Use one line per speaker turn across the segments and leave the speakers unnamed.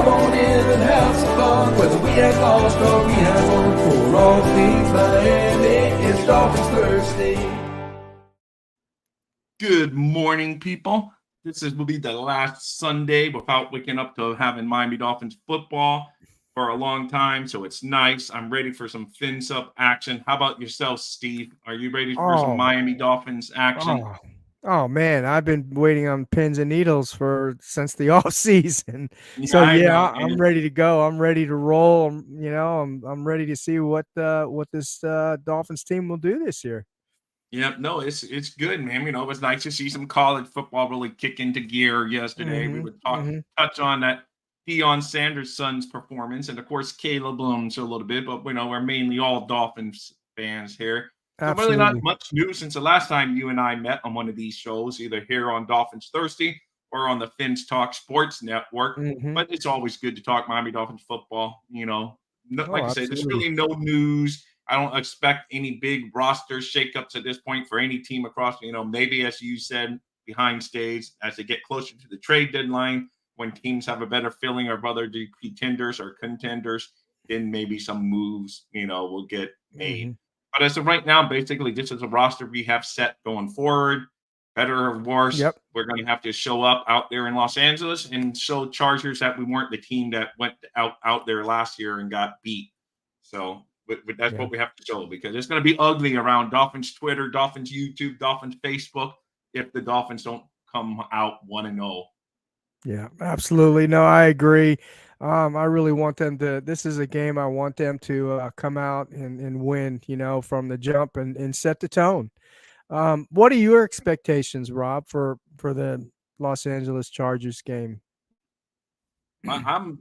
on in and have some fun. Whether we have lost or we have won, for all things Miami, it's Dolphins Thirsty.
Good morning, people. Will be the last Sunday without waking up to having Miami Dolphins football for a long time, so it's nice. I'm ready for some fins up action. How about yourself, Steve? Are you ready for some Miami Dolphins action?
Oh man, I've been waiting on pins and needles since the off season. So
I know,
I'm ready to go. I'm ready to roll. I'm ready to see what this Dolphins team will do this year.
Yeah, no, it's good, man. It was nice to see some college football really kick into gear yesterday. We would touch on that Deion Sanders' son's performance, and of course Caleb Blooms a little bit, but we're mainly all Dolphins fans here. So really not much news since the last time you and I met on one of these shows, either here on Dolphins Thirsty or on the Fins Talk Sports Network. But it's always good to talk Miami Dolphins football. Like I say, there's really no news. I don't expect any big roster shakeups at this point for any team across, maybe as you said, behind stage, as they get closer to the trade deadline, when teams have a better feeling of whether they're pretenders or contenders, then maybe some moves, will get made. But as of right now, basically, this is a roster we have set going forward. Better or worse, we're going to have to show up out there in Los Angeles and show Chargers that we weren't the team that went out there last year and got beat. So but that's what we have to show, because it's going to be ugly around Dolphins Twitter, Dolphins YouTube, Dolphins Facebook if the Dolphins don't come out 1-0.
Yeah, absolutely. No, I agree. I really want them to. This is a game I want them to come out and win. From the jump and set the tone. What are your expectations, Rob, for the Los Angeles Chargers game?
I'm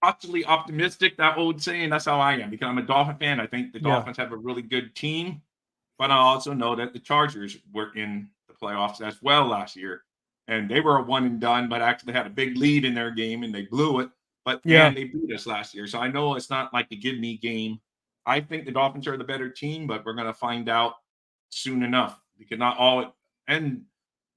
cautiously optimistic, that old saying. That's how I am, because I'm a Dolphin fan. I think the Dolphins have a really good team, but I also know that the Chargers were in the playoffs as well last year, and they were a one and done, but actually had a big lead in their game and they blew it. But they beat us last year, so I know it's not like the give me game. I think the Dolphins are the better team, but we're going to find out soon enough, because not all, and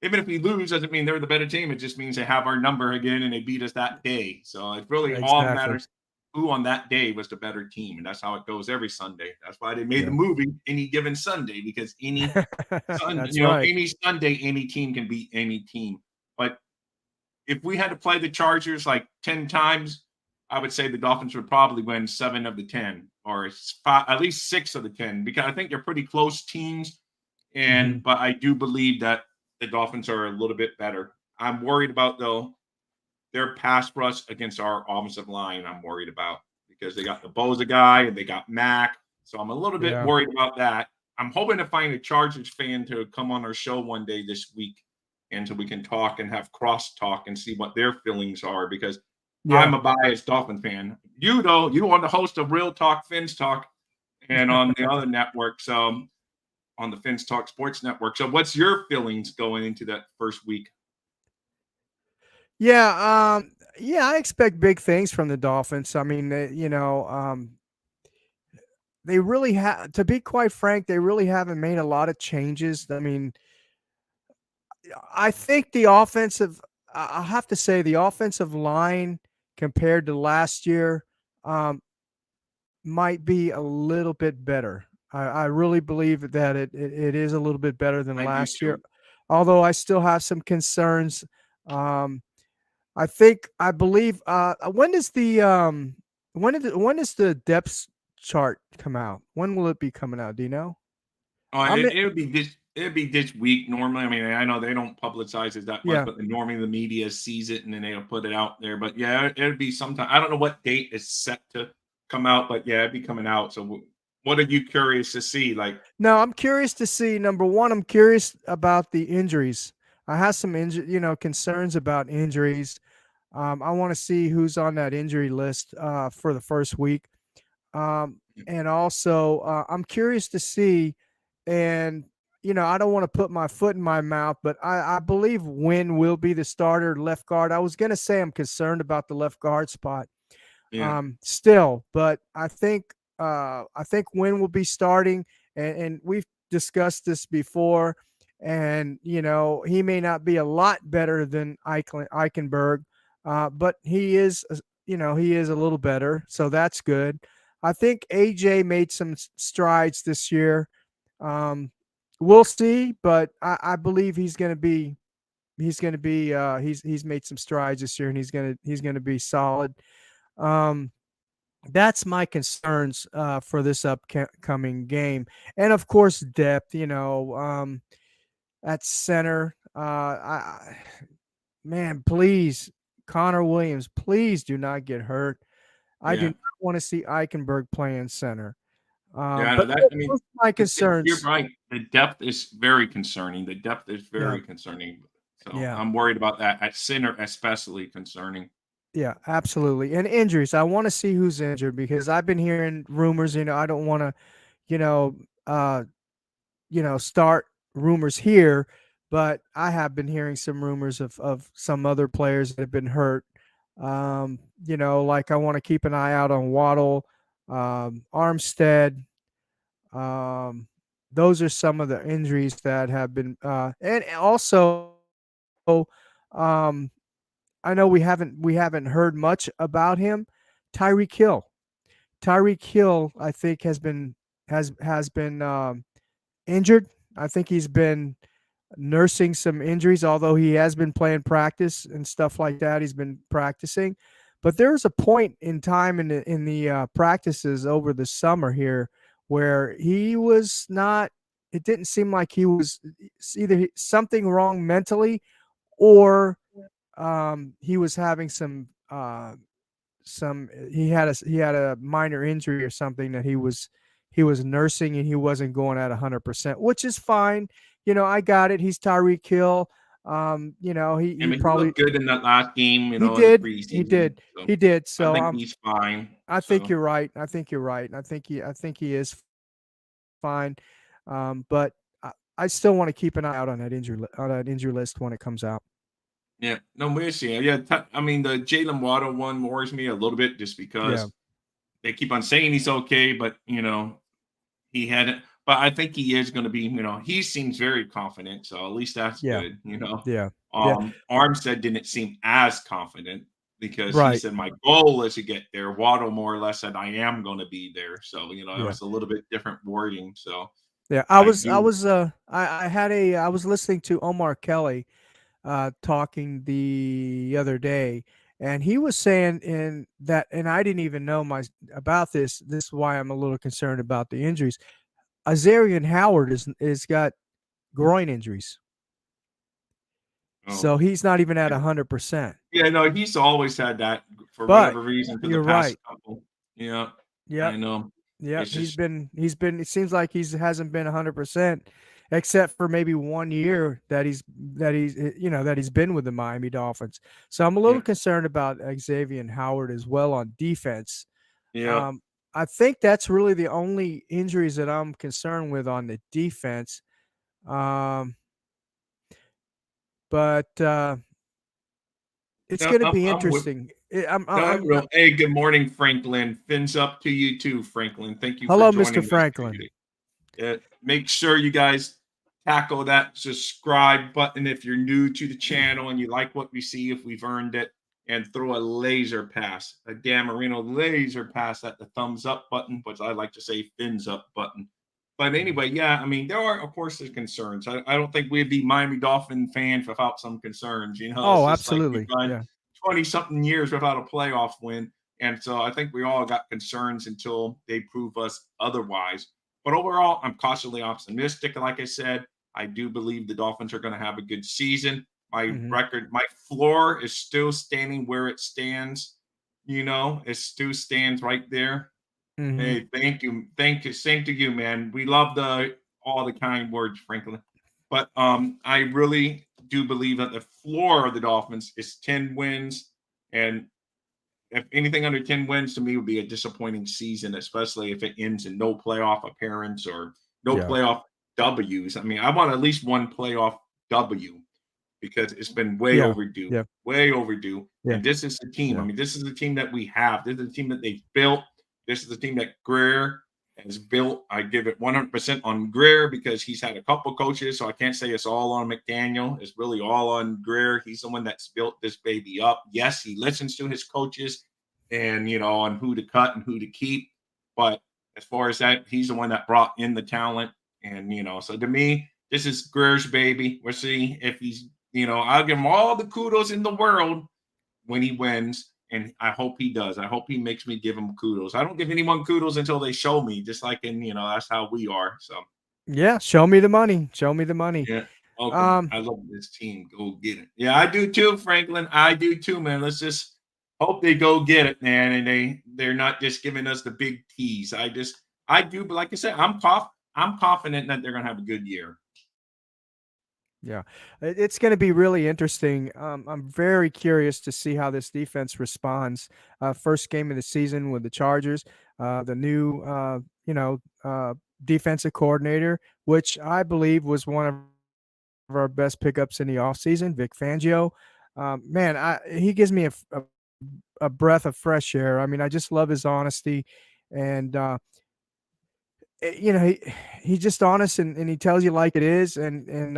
even if we lose, doesn't mean they're the better team. It just means they have our number again and they beat us that day. So it really all matters who on that day was the better team. And that's how it goes every Sunday. That's why they made the movie Any Given Sunday, because any Sunday, any team can beat any team. But if we had to play the Chargers like 10 times, I would say the Dolphins would probably win 7 of the 10, or at least 6 of the 10, because I think they're pretty close teams. And but I do believe that the Dolphins are a little bit better. I'm worried about, though, their pass rush against our offensive line. I'm worried about, because they got the Boza guy and they got Mac. So I'm a little bit worried about that. I'm hoping to find a Chargers fan to come on our show one day this week, and so we can talk and have cross-talk and see what their feelings are, because I'm a biased Dolphin fan. You, though, you are the host of Real Talk, Fins Talk, and on the other network. So on the Fins Talk Sports Network. So what's your feelings going into that first week?
I expect big things from the Dolphins. I mean, they really have, to be quite frank, they really haven't made a lot of changes. I mean, I think I have to say the offensive line compared to last year might be a little bit better. I really believe that it is a little bit better than last year, although I still have some concerns. I believe when does the depth chart come out? When will it be coming out? Do you know?
It'll be this week normally. I mean, I know they don't publicize it that much, but normally the media sees it and then they'll put it out there. But it'll be sometime. I don't know what date is set to come out, but it'll be coming out. So what are you curious to see?
No, I'm curious to see, number one, I'm curious about the injuries. I have some concerns about injuries. I want to see who's on that injury list for the first week. And also I'm curious to see, and I don't want to put my foot in my mouth, but I believe Wynn will be the starter left guard. I was going to say I'm concerned about the left guard spot still, but I think Wynn will be starting, and we've discussed this before, and he may not be a lot better than Eichenberg, but he is, he is a little better, so that's good. I think AJ made some strides this year. Um, we'll see, but I believe he's going to be he's made some strides this year, and he's gonna be solid. Um, that's my concerns for this upcoming game, and of course depth. At center, man, please, Connor Williams, please do not get hurt. I do
Yeah.
not want to see Eichenberg playing center.
Yeah,
But
that I
those
mean,
are my
you're
concerns.
right. The depth is very concerning. The depth is
Yeah,
very concerning. So
yeah,
I'm worried about that at center, especially concerning.
yeah, absolutely. And injuries, I want to see who's injured because I've been hearing rumors. I don't want to, you know, uh, start rumors here, but I have been hearing some rumors of some other players that have been hurt. Like I want to keep an eye out on Waddle, Armstead. Um, those are some of the injuries that have been, and also, um, I know we haven't heard much about him. Tyreek Hill. Tyreek Hill, I think, has been injured. I think he's been nursing some injuries, although he has been playing practice and stuff like that. He's been practicing, but there was a point in time in the practices over the summer here where he was not. It didn't seem like he was either something wrong mentally or he was having some he had a minor injury or something that he was nursing, and he wasn't going at 100%, which is fine. I got it. He's Tyreek Hill. He
I
he
mean, he
probably
looked good in that last game,
he
in the
did he
preseason.
did
So
he did.
I
So
think he's fine.
I think
So
you're right. I think you're right. I think he is fine. But I still want to keep an eye out on that injury list when it comes out.
yeah, no, we'll see. Yeah, I mean, the Jalen Waddle one worries me a little bit just
Yeah,
because they keep on saying he's okay, but he hadn't. But I think he is going to be. He seems very confident, so at least that's
yeah,
good.
yeah, yeah.
Armstead didn't seem as confident because he
Right.
said my goal is to get there. Waddle more or less said I am going to be there. So it
Yeah.
was a little bit different wording. So
Yeah,
I do.
I was listening to Omar Kelly talking the other day, and he was saying in that, and I didn't even know about this. This is why I'm a little concerned about the injuries. Azarian Howard is got groin injuries,
Oh,
so he's not even at
yeah.
100%.
Yeah, no, he's always had that for
But
whatever reason for the
you're
past
right.
couple. Yeah,
Yep.
I know.
Yep,
It's
he's
just
been he's been it seems like he's hasn't been 100% except for maybe 1 year that he's been with the Miami Dolphins. So I'm a little
yeah,
concerned about Xavier Howard as well on defense.
yeah.
Um, I think that's really the only injuries that I'm concerned with on the defense. Um, but it's
No,
going to
I'm,
be
I'm with.
interesting. I'm,
No,
I'm,
I
I'm
will. Hey, good morning, Franklin. Fins up to you too, Franklin. Thank you for
Hello, Mr.
joining us
Franklin.
today. Make sure you guys tackle that subscribe button if you're new to the channel and you like what we see, if we've earned it, and throw a laser pass, a Dan Marino laser pass at the thumbs up button, which I like to say fins up button. But anyway, yeah, I mean, there are, of course, there's concerns. I don't think we'd be Miami Dolphin fans without some concerns. It's
Oh,
just like we've
absolutely.
gone
Yeah.
20 something years without a playoff win. And so I think we all got concerns until they prove us otherwise. But overall, I'm cautiously optimistic. Like I said, I do believe the Dolphins are going to have a good season.
Hmm.
My floor is still standing where it stands. It still stands right there.
Hmm.
Hey, thank you. Thank you. Same to you, man. We love all the kind words, Franklin. But I really do believe that the floor of the Dolphins is 10 wins. And if anything under 10 wins to me would be a disappointing season, especially if it ends in no playoff appearance or no
Yeah.
playoff W's. I mean, I want at least one playoff W because it's been way
Yeah.
overdue,
Yeah.
way overdue.
Yeah.
And this is the team. I
Yeah.
mean, this is the team that we have. This is the team that they've built. This is the team that Greer has built. I give it 100% on Greer because he's had a couple coaches, so I can't say it's all on McDaniel. It's really all on Greer. He's the one that's built this baby up. Yes, he listens to his coaches and, on who to cut and who to keep. But as far as that, he's the one that brought in the talent. And, so to me, this is Greer's baby. We'll see if he's, I'll give him all the kudos in the world when he wins. And I hope he does. I hope he makes me give him kudos. I don't give anyone kudos until they show me, just like that's how we are. So
yeah, show me the money. Show me the money.
yeah. Okay. I love this team. Go get it. Yeah, I do too, Franklin. I do too, man. Let's just hope they go get it, man. And they're not just giving us the big tease. I do, but like I said, I'm confident that they're gonna have a good year.
Yeah, it's going to be really interesting. I'm very curious to see how this defense responds. First game of the season with the Chargers, the new, defensive coordinator, which I believe was one of our best pickups in the offseason, Vic Fangio. Man, he gives me a breath of fresh air. I mean, I just love his honesty, and he's just honest and he tells you like it is, and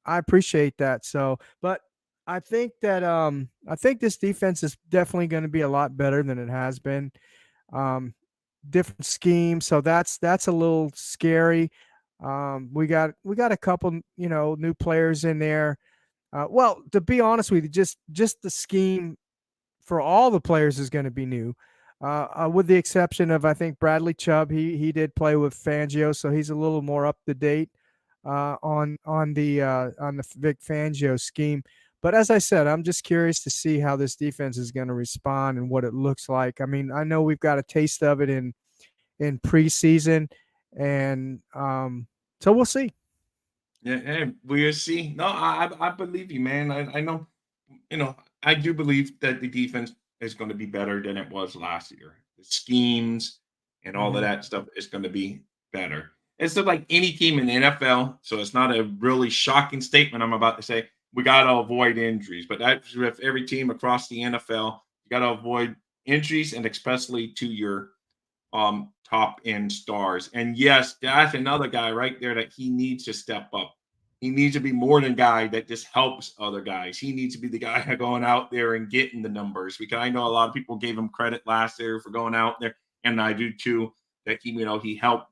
I appreciate that. So, but I think that I think this defense is definitely going to be a lot better than it has been. Different scheme, so that's a little scary. We got a couple new players in there. Well, to be honest with you, just the scheme for all the players is going to be new. With the exception of, I think, Bradley Chubb. He did play with Fangio, so he's a little more up to date on the Vic Fangio scheme. But as I said, I'm just curious to see how this defense is going to respond and what it looks like. I mean, I know we've got a taste of it in preseason, and so we'll see.
Yeah, we'll see. No, I believe you, man. I know, I do believe that the defense is going to be better than it was last year. The schemes and all of that stuff is going to be better. It's just like any team in the NFL, so it's not a really shocking statement I'm about to say. We got to avoid injuries, but that's with every team across the NFL. You got to avoid injuries, and especially to your top end stars. And yes, that's another guy right there that he needs to step up. He needs to be more than a guy that just helps other guys. He needs to be the guy going out there and getting the numbers, because I know a lot of people gave him credit last year for going out there, and I do too, that he helped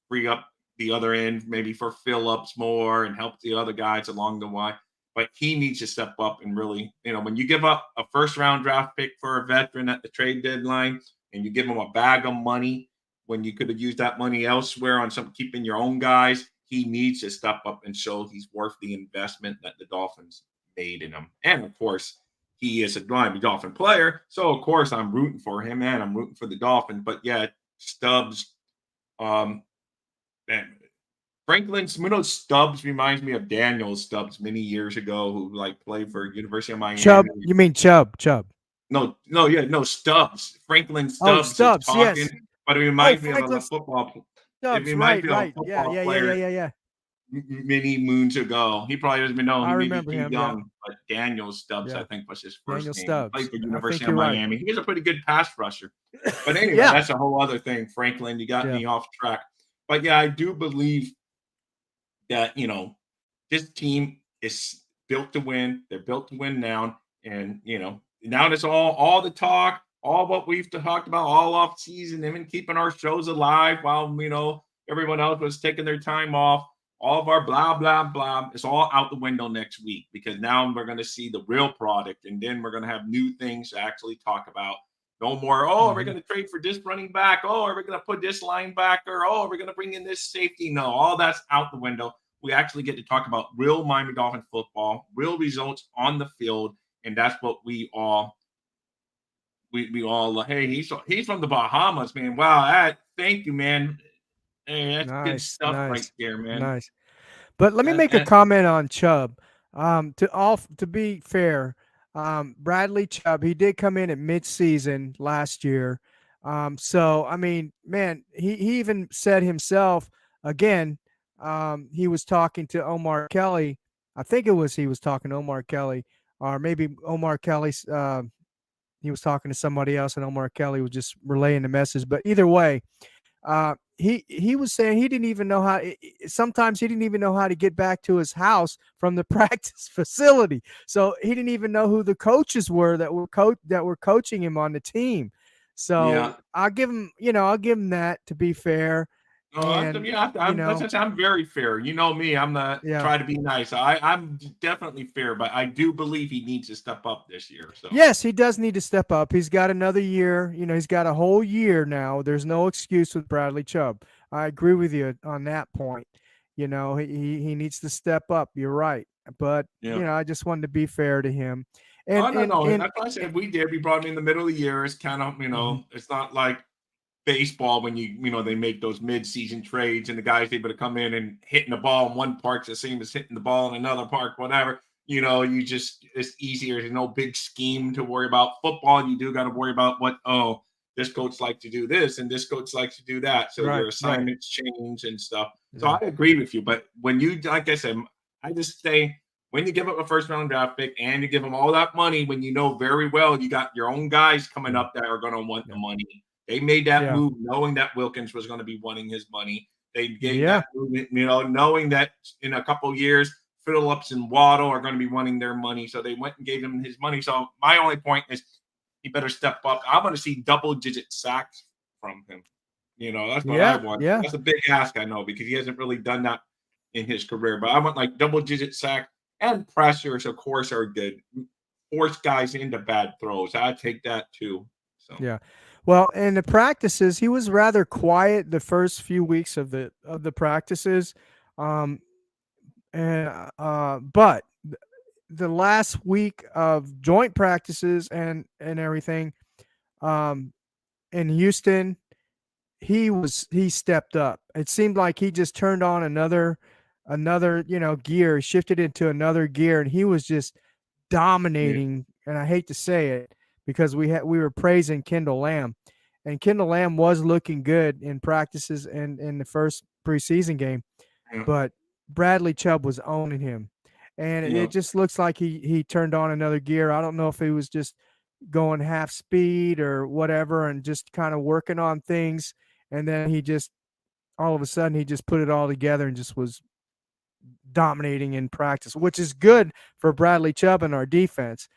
free up the other end, maybe for Phillips more, and help the other guys along the way. But he needs to step up and really, when you give up a first round draft pick for a veteran at the trade deadline, and you give him a bag of money when you could have used that money elsewhere on keeping your own guys, he needs to step up and show he's worth the investment that the Dolphins made in him. And of course, he is a Miami Dolphin player, so of course I'm rooting for him and I'm rooting for the Dolphins. But yeah, Stubbs, and Franklin Stubbs reminds me of Daniel Stubbs many years ago, who played for University of Miami.
Chubb, you mean Chubb?
No, Stubbs. Franklin Stubbs,
Stubbs,
is talking,
yes.
but it reminds me of a football.
Stubbs,
it reminds me
right.
of a football player.
Yeah.
Many moons ago. He probably doesn't know. He may be too young,
yeah.
But Daniel Stubbs, I think, was his first
Daniel
name.
Stubbs.
He played for
I
University
think
of
you're
Miami.
right.
He was a pretty good pass rusher. But anyway,
Yeah.
that's a whole other thing. Franklin, you got me off track. But yeah, I do believe that, this team is built to win. They're built to win now. And, now it's all the talk, all what we've talked about all off season, and keeping our shows alive while, everyone else was taking their time off. All of our blah, blah, blah. It's all out the window next week, because now we're going to see the real product, and then we're going to have new things to actually talk about. No more, are we going to trade for this running back? Are we going to put this linebacker? Are we going to bring in this safety? No, all that's out the window. We actually get to talk about real Miami Dolphin football, real results on the field, and that's what we all hey, he's from the Bahamas, man. Wow, thank you, man. Hey, that's good stuff right there, man.
Nice. But let me make a comment on Chubb. To be fair, Bradley Chubb, he did come in at midseason last year. So I mean, man, he even said himself again. He was talking to Omar Kelly. I think he was talking to Omar Kelly, or maybe Omar Kelly's. He was talking to somebody else, and Omar Kelly was just relaying the message. But either way, he was saying he didn't even know how. Sometimes he didn't even know how to get back to his house from the practice facility. So he didn't even know who the coaches were that were coaching him on the team. So
Yeah.
I'll give him, I'll give him that, to be fair.
No,
And
I'm very fair. You know me, I'm not
yeah.
try to be nice. I'm definitely fair, but I do believe he needs to step up this year. So
Yes, he does need to step up. He's got another year. He's got a whole year now. There's no excuse with Bradley Chubb. I agree with you on that point. He needs to step up. You're right. But,
yeah.
I just wanted to be fair to him. And
Oh no,
and
no.
and
That's what I said. We did. We brought him in the middle of the year. It's kind of,
mhm.
it's not like baseball when they make those mid-season trades and the guys able to come in and hitting the ball in one park's the same as hitting the ball in another park, whatever. It's easier. There's no big scheme to worry about. Football, you do got to worry about this coach likes to do this and this coach likes to do that. So
Right,
your
right.
assignments change and stuff. So
Yeah.
I agree with you. But when you, like I said, I just say when you give up a first round draft pick and you give them all that money, when you know very well you got your own guys coming
Yeah.
up that are going to want the
Yeah.
money. They made that
Yeah.
move knowing that Wilkins was going to be wanting his money. They gave
Yeah.
that move, knowing that in a couple of years, Phillips and Waddle are going to be wanting their money. So they went and gave him his money. So my only point is he better step up. I want to see double-digit sacks from him. That's what I
Yeah.
want.
Yeah.
That's a big ask, I know, because he hasn't really done that in his career. But I want like double-digit sack and pressures, of course, are good. Force guys into bad throws. I take that too. So
Yeah. Well, in the practices, he was rather quiet the first few weeks of the practices. Um, but the last week of joint practices and everything, um, in Houston, he stepped up. It seemed like he just turned on another gear, shifted into another gear, and he was just
yeah,
dominating. And I hate to say it because we were praising Kendall Lamb, and Kendall Lamb was looking good in practices and in the first preseason game,
yeah,
but Bradley Chubb was owning him, and
yeah.
it just looks like he turned on another gear. I don't know if he was just going half speed or whatever, and just kind of working on things, and then he just all of a sudden he just put it all together and just was dominating in practice, which is good for Bradley Chubb and our defense.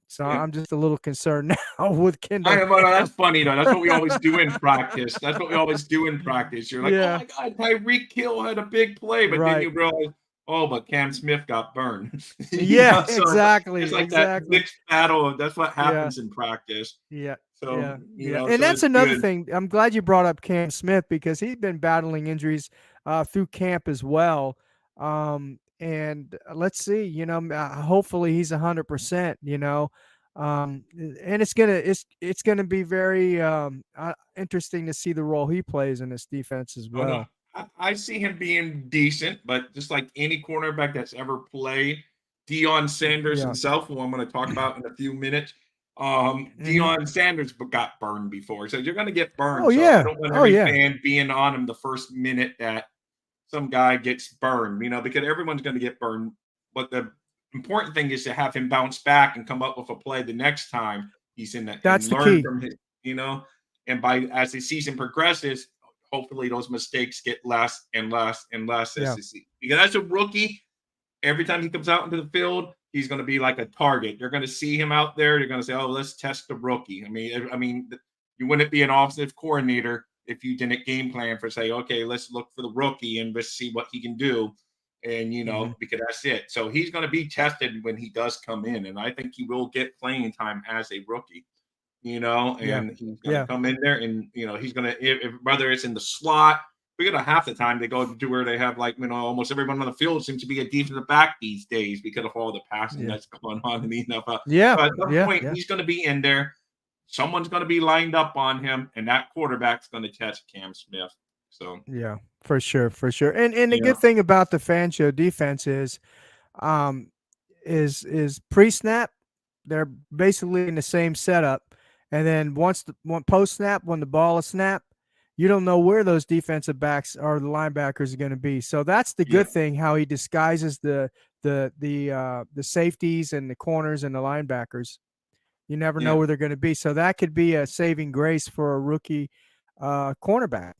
So
Yeah.
I'm just a little concerned now with
I
Kendall
know, but
Lamb.
that's funny though. That's what we always do in practice. That's what we always do in practice. You're like, oh
Yeah,
my God, Tyreek Hill had a big play, but then
right.
you realize, oh, but Cam Smith got burned.
Yeah,
So it's
exactly,
like that
exactly.
mixed battle. That's what
Yeah,
happens in practice.
yeah,
So
yeah, yeah. And
so
that's
it's
another
good.
thing. I'm glad you brought up Cam Smith because he's been battling injuries through camp as well. And let's see, hopefully he's 100%. And it's gonna be very interesting to see the role he plays in this defense as
Oh no,
well.
I see him being decent, but just like any cornerback that's ever played, Deion Sanders
Yeah.
himself, who I'm going to talk about in a few minutes.
Hmm.
Deion Sanders got burned before, so you're going to get
Oh
burned. So I
yeah.
don't want
Oh
every
yeah.
fan being on him the first minute that some guy gets burned, because everyone's going to get burned. But the important thing is to have him bounce back and come up with a play the next time he's in that
That's
and
the
learn
key.
from his, and as the season progresses, hopefully those mistakes get less and less and less as
Yeah.
the season. Because as a rookie, every time he comes out into the field, he's going to be like a target. They're going to see him out there. They're going to say, "Oh, let's test the rookie." I mean, you wouldn't be an offensive coordinator if you didn't game plan for say, "Okay, let's look for the rookie and let's see what he can do." And
Hmm.
because that's it. So he's going to be tested when he does come in, and I think he will get playing time as a rookie.
Yeah.
And he's going to
Yeah.
come in there, and he's going to if whether it's in the slot. We're gonna half the time they go to where they have almost everyone on the field seems to be a defensive back these days because of all the passing
Yeah.
that's going on in the NFL.
Yeah.
So at some
Yeah.
point
Yeah.
he's going to be in there. Someone's going to be lined up on him, and that quarterback's going to catch Cam Smith. So
Yeah. For sure. For sure. And the
yeah,
good thing about the fan show defense um, is pre-snap. They're basically in the same setup, and then once post snap, when the ball is snapped, you don't know where those defensive backs or the linebackers are going to be. So that's the
yeah,
good thing. How he disguises the safeties and the corners and the linebackers. You never know
yeah.
where they're going to be. So that could be a saving grace for a rookie cornerback.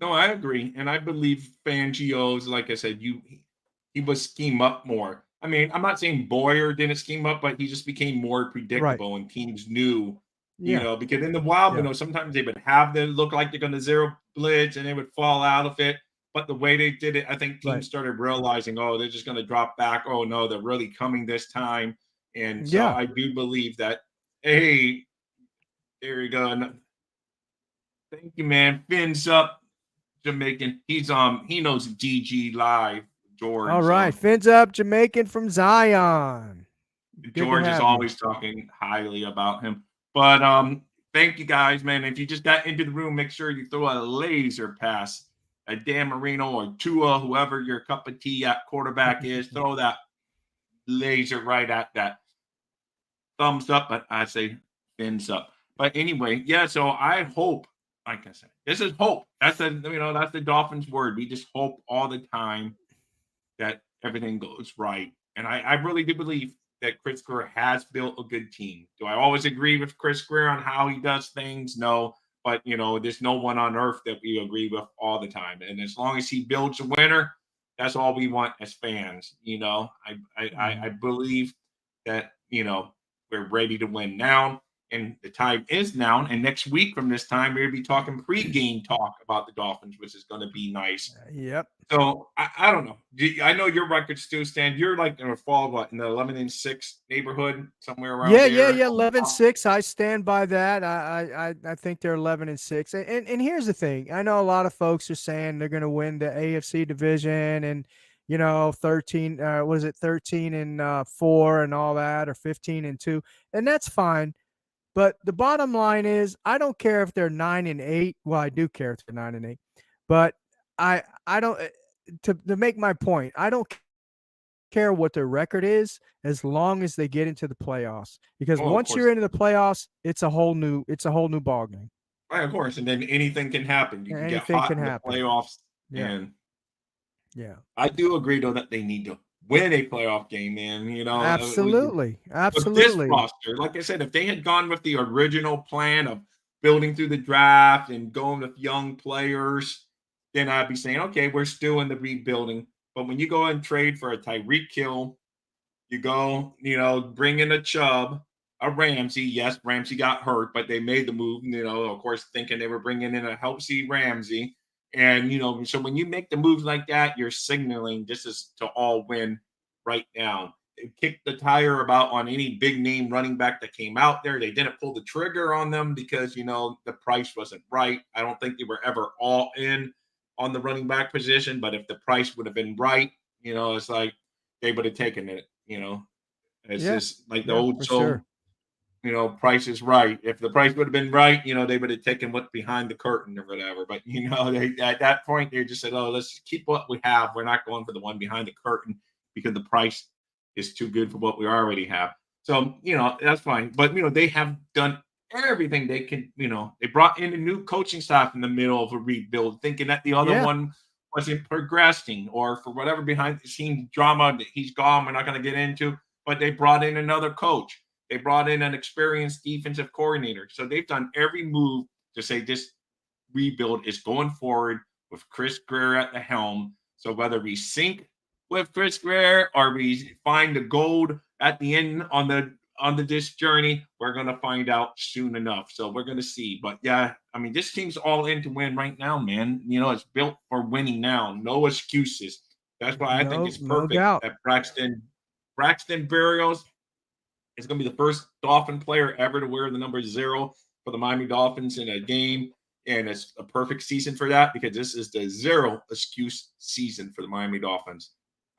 No, I agree, and I believe Fangio's, like I said, he was scheme up more. I mean, I'm not saying Boyer didn't scheme up, but he just became more
Right.
predictable, and teams knew,
Yeah.
because in the wild,
Yeah.
sometimes they would have them look like they're going to zero blitz, and they would fall out of it. But the way they did it, I think
Right.
teams started realizing, oh, they're just going to drop back. Oh no, they're really coming this time, and so
Yeah.
I do believe that. Hey, there you go. And thank you, man. Fins up. Jamaican. He knows GG live,
All
George.
right.
So
Fins up, Jamaican from Zion. Good to
George is
have you.
always talking highly about him. But thank you guys, man. If you just got into the room, make sure you throw a laser pass at Dan Marino or Tua, whoever your cup of tea at quarterback is. Throw that laser right at that thumbs up, but I say fins up. But anyway, yeah. So I hope, like I said, this is hope. That's the Dolphins' word. We just hope all the time that everything goes right. And I really do believe that Chris Greer has built a good team. Do I always agree with Chris Greer on how he does things? No. But there's no one on earth that we agree with all the time. And as long as he builds a winner, that's all we want as fans. I believe that we're ready to win now. And the time is now. And next week from this time, we're going to be talking pre-game talk about the Dolphins, which is going to be nice.
Yep.
So I don't know. I know your records still stand. You're like in a fall, what, in the 11-6 neighborhood, somewhere around
Yeah,
there.
11-6. I stand by that. I think they're 11-6. And here's the thing. I know a lot of folks are saying they're going to win the AFC division and 13 was it 13 and 4 and all that, or 15 and 2. And that's fine. But the bottom line is I don't care if they're 9-8. Well, I do care if they're 9-8. But I don't to make my point, I don't care what their record is as long as they get into the playoffs. Because
Oh, of
once
course.
you're into the playoffs, it's a whole new ball game.
Right, of course. And then anything can happen. You can get
Anything
hot
can
in the
happen.
playoffs.
Yeah.
And
Yeah.
I do agree, though, that they need to win a playoff game, man.
Absolutely.
With this
Absolutely.
roster, like I said, if they had gone with the original plan of building through the draft and going with young players, then I'd be saying, okay, we're still in the rebuilding. But when you go and trade for a Tyreek Hill, you go, bring in a Chubb, a Ramsey. Yes, Ramsey got hurt, but they made the move, of course, thinking they were bringing in a healthy Ramsey. And, so when you make the moves like that, you're signaling this is to all win right now. They kicked the tire about on any big name running back that came out there. They didn't pull the trigger on them because, the price wasn't right. I don't think they were ever all in on the running back position, but if the price would have been right, it's like they would have taken it. It's
Yeah.
just like the
Yeah,
old
for sure.
soul, price is right. If the price would have been right, they would have taken what's behind the curtain or whatever. But they at that point they just said, "Oh, let's keep what we have. We're not going for the one behind the curtain because the price is too good for what we already have." So that's fine. But they have done everything they can. They brought in a new coaching staff in the middle of a rebuild, thinking that the other
Yeah.
one wasn't progressing or for whatever behind the scenes drama that he's gone. We're not going to get into. But they brought in another coach. They brought in an experienced defensive coordinator. So they've done every move to say this rebuild is going forward with Chris Greer at the helm. So whether we sink with Chris Greer or we find the gold at the end on this journey, we're going to find out soon enough. So we're going to see. But yeah, I mean, this team's all in to win right now, man. It's built for winning now. No excuses. That's why I think it's
No
perfect
doubt.
that Braxton Berrios is going to be the first Dolphin player ever to wear the number 0 for the Miami Dolphins in a game. And it's a perfect season for that because this is the zero excuse season for the Miami Dolphins.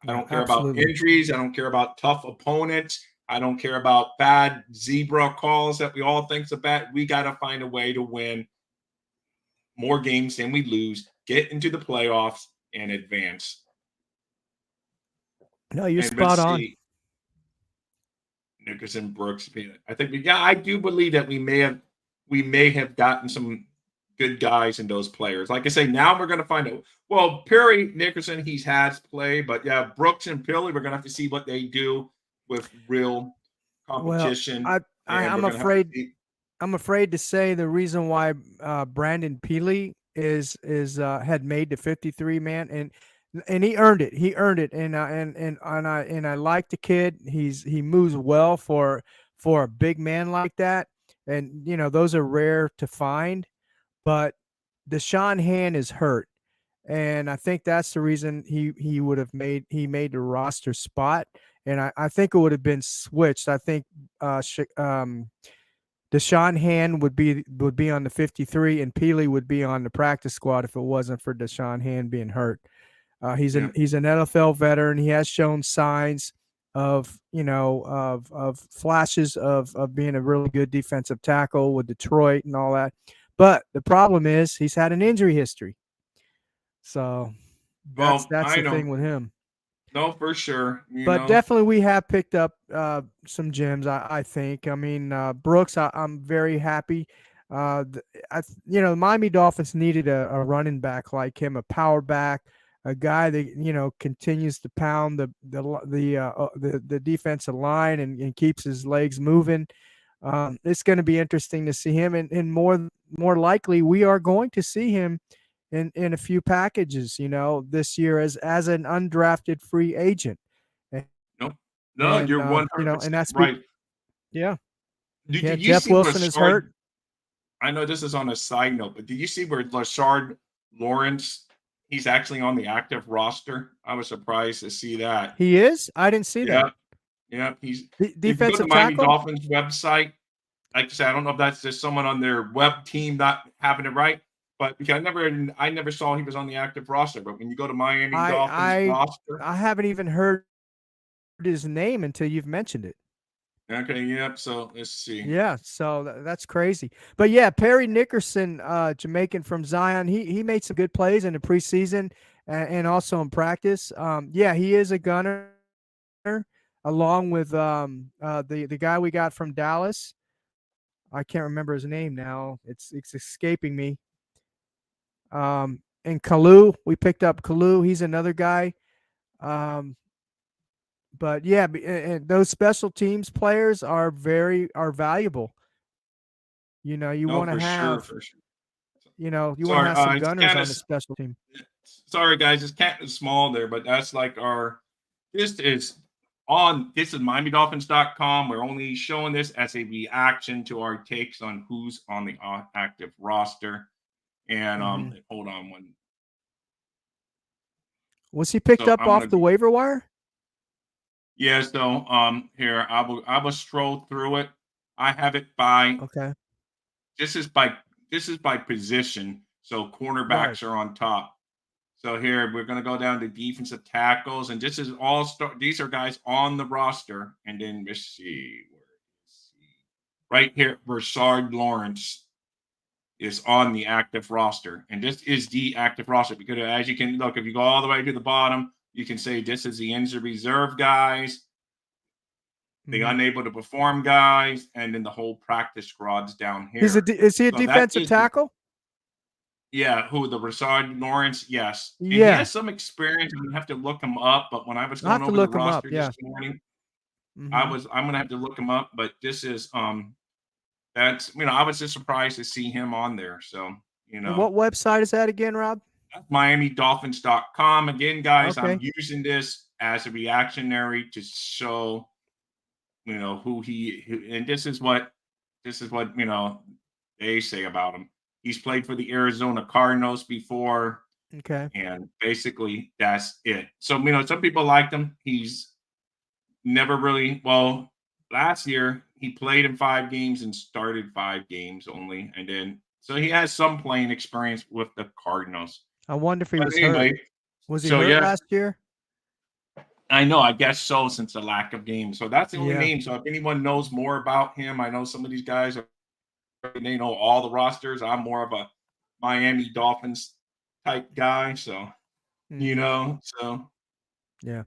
I don't care about injuries. I don't care about tough opponents. I don't care about bad zebra calls that we all think's a bad. We got to find a way to win more games than we lose, get into the playoffs, and advance.
No, you're
And
spot
let's
on.
see. Nickerson, Brooks. I think I do believe that we may have gotten some good guys in those players. Like I say, now we're going to find out. Well, Perry Nickerson, he has played, but yeah, Brooks and Pilly, we're going to have to see what they do with real competition.
Well,
and
I'm
we're going to have to
afraid.
see.
I'm afraid to say the reason why Brandon Peely had made the 53 man, and he earned it. He earned it, and I like the kid. He moves well for a big man like that, and those are rare to find. But Deshaun Hand is hurt, and I think that's the reason he would have made the roster spot. And I think it would have been switched. I think Deshaun Hand would be on the 53, and Peely would be on the practice squad if it wasn't for Deshaun Hand being hurt. He's an NFL veteran. He has shown signs of flashes of being a really good defensive tackle with Detroit and all that. But the problem is he's had an injury history. So that's the thing with him.
No, for sure.
But definitely we have picked up some gems, I think. I mean, Brooks, I'm very happy. The Miami Dolphins needed a running back like him, a power back, a guy that continues to pound the defensive line and keeps his legs moving. It's going to be interesting to see him, and more likely we are going to see him in a few packages, this year as an undrafted free agent.
No, you're 100%
and that's
right.
Yeah.
Did you
Jeff
see
Wilson is hurt.
I know this is on a side note, but did you see where Lashard Lawrence, he's actually on the active roster? I was surprised to see that.
He is? I didn't see that.
Yeah, he's
defensive
Miami
tackle.
Dolphins website. Like I said, I don't know if that's just someone on their web team not having it right, but because I never saw he was on the active roster. But when you go to Miami Dolphins roster,
I haven't even heard his name until you've mentioned it.
Okay, yep. So let's see.
Yeah, so that's crazy. But yeah, Perry Nickerson, Jamaican from Zion, he made some good plays in the preseason and also in practice. Yeah, he is a gunner, along with the guy we got from Dallas. I can't remember his name now. It's escaping me. And Kalu, we picked up Kalu. He's another guy. But yeah, and those special teams players are valuable. You want to have,
for sure.
You want to have some gunners on the special team.
Sorry, guys, it's kind of small there, but that's like this is MiamiDolphins.com. We're only showing this as a reaction to our takes on who's on the active roster. And hold on one.
Was he picked up off the waiver wire?
Yeah, so here I will stroll through it. I have it by This is by position. So cornerbacks are on top. So here we're gonna go down to defensive tackles, and this is these are guys on the roster. And then let's see right here, Rashard Lawrence is on the active roster, and this is the active roster because as you can look, if you go all the way to the bottom, you can say this is the injured reserve guys, the unable to perform guys, and then the whole practice squad's down here.
Is he a defensive tackle?
Yeah, the Rashard Lawrence? Yes. And he has some experience. I'm gonna have to look him up. But when I was going over the roster this morning, I'm gonna have to look him up. But this is that's I was just surprised to see him on there. So
And what website is that again, Rob?
MiamiDolphins.com. Again, guys, I'm using this as a reactionary to show who and this is what they say about him. He's played for the Arizona Cardinals before.
Okay.
And basically that's it. So some people liked him. He's never really last year he played in 5 games and started 5 games only, and then so he has some playing experience with the Cardinals.
I wonder if he was hurt. Was he hurt last year?
I know, I guess so, since the lack of games. So that's the only name. So if anyone knows more about him, I know some of these guys they know all the rosters. I'm more of a Miami Dolphins type guy. So, so.
Yeah.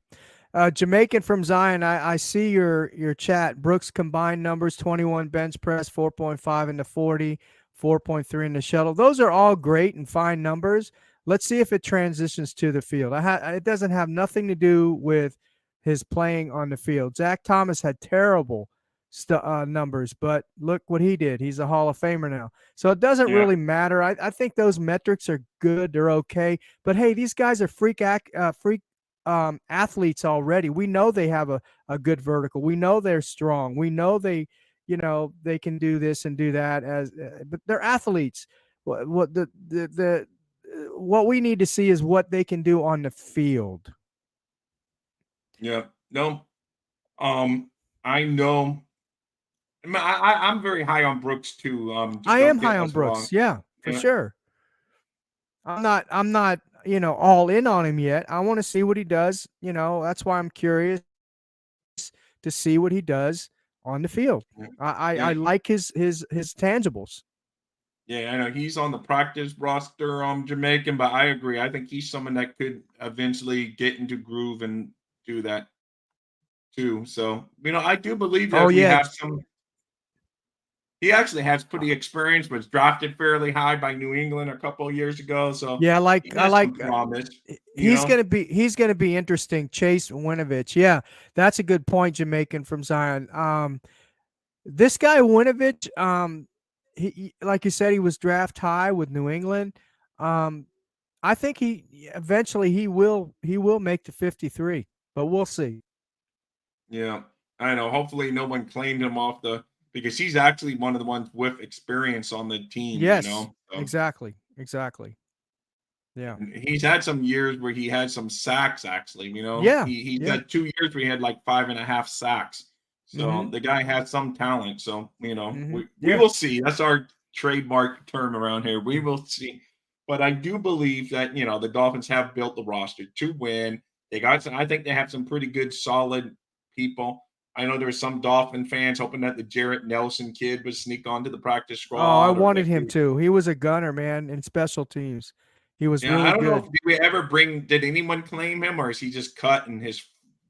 Jamaican from Zion, I see your chat. Brooks combined numbers, 21 bench press, 4.5 in the 40, 4.3 in the shuttle. Those are all great and fine numbers. Let's see if it transitions to the field. It doesn't have nothing to do with his playing on the field. Zach Thomas had terrible numbers, but look what he did. He's a Hall of Famer now. So it doesn't
Yeah.
really matter. I think those metrics are good. They're okay. But hey, these guys are freak athletes already. We know they have a good vertical. We know they're strong. We know they can do this and do that but they're athletes. What what we need to see is what they can do on the field.
Yeah. No. I know. I'm very high on Brooks too. Just
I am
don't
high
get
on
us wrong.
Brooks. Yeah, for
Yeah.
sure. I'm not, all in on him yet. I want to see what he does. That's why I'm curious to see what he does on the field.
Yeah.
I
Yeah.
like his tangibles.
Yeah, I know he's on the practice roster, Jamaican, but I agree. I think he's someone that could eventually get into groove and do that too. So, I do believe
Oh
that we
yeah,
have some. He actually has pretty experience, was drafted fairly high by New England a couple of years ago. So
yeah.
he
I
has some
like.
promise, you
He's
know.
gonna be interesting. Chase Winovich. Yeah, that's a good point, Jamaican from Zion. This guy Winovich, like you said, he was draft high with New England. Um, I think he eventually he will make the 53, but we'll see.
Yeah, I know. Hopefully, no one claimed him off because he's actually one of the ones with experience on the team,
Yes,
So.
exactly. Yeah,
And he's had some years where he had some sacks, actually.
yeah,
He's
yeah.
had 2 years where he had like 5.5 sacks. So
Mm-hmm.
the guy has some talent. So,
Mm-hmm.
we
Yeah.
will see. That's our trademark term around here. We will see. But I do believe that, the Dolphins have built the roster to win. I think they have some pretty good, solid people. I know there were some Dolphin fans hoping that the Jarrett Nelson kid would sneak onto the practice
Oh, I
squad or
wanted him
maybe.
to. He was a gunner, man, in special teams. He was
Yeah, I
really
don't know
good.
if did anyone claim him or is he just cut and his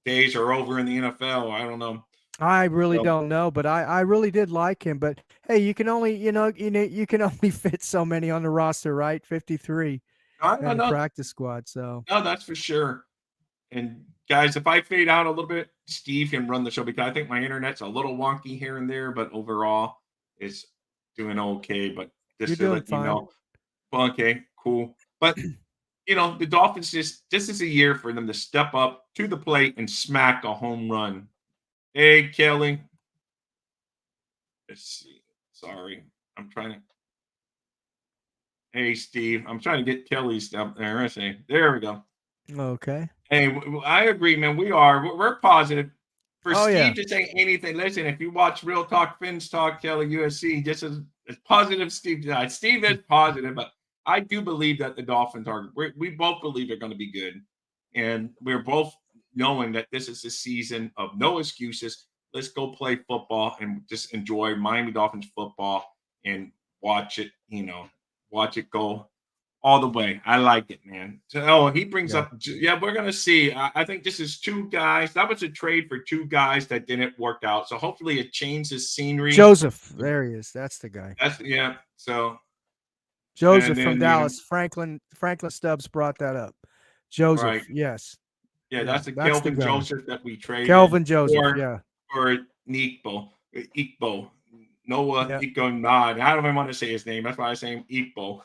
days are over in the NFL? I don't know.
I really
So,
don't know, but I really did like him. But hey, you can only you can only fit so many on the roster, right? 53
no,
in the
no,
practice squad. So
no, that's for sure. And guys, if I fade out a little bit, Steve can run the show because I think my internet's a little wonky here and there, but overall it's doing okay. But
you're
just to
doing
let you
fine.
know, okay, cool. But the Dolphins this is a year for them to step up to the plate and smack a home run. Hey, Kelly. Let's see. Sorry. I'm trying to. Hey, Steve. I'm trying to get Kelly's up there. I see. There we go.
Okay.
Hey, I agree, man. We are. We're positive. For
Oh
Steve
yeah.
to say anything, listen, if you watch Real Talk Fins Talk, Kelly, USC, just as positive Steve. Steve is positive, but I do believe that the Dolphins are. We both believe they're going to be good. And we're both knowing that this is a season of no excuses. Let's go play football and just enjoy Miami Dolphins football and watch it, watch it go all the way. I like it, man. So, he brings
Yeah.
up, yeah, we're going to see. I think this is two guys. That was a trade for two guys that didn't work out. So hopefully it changes scenery.
Joseph, there he is. That's the guy.
Yeah. So, and
Joseph from
then,
Dallas. Franklin Stubbs brought that up. Joseph,
right.
yes.
Yeah,
Yeah,
that's the
that's the
Kelvin
gunner.
Joseph that we traded
Kelvin Joseph,
for
yeah.
for Ikbo. Noah
Yeah.
Ikonad. I don't even want to say his name. That's why I say him Ikbo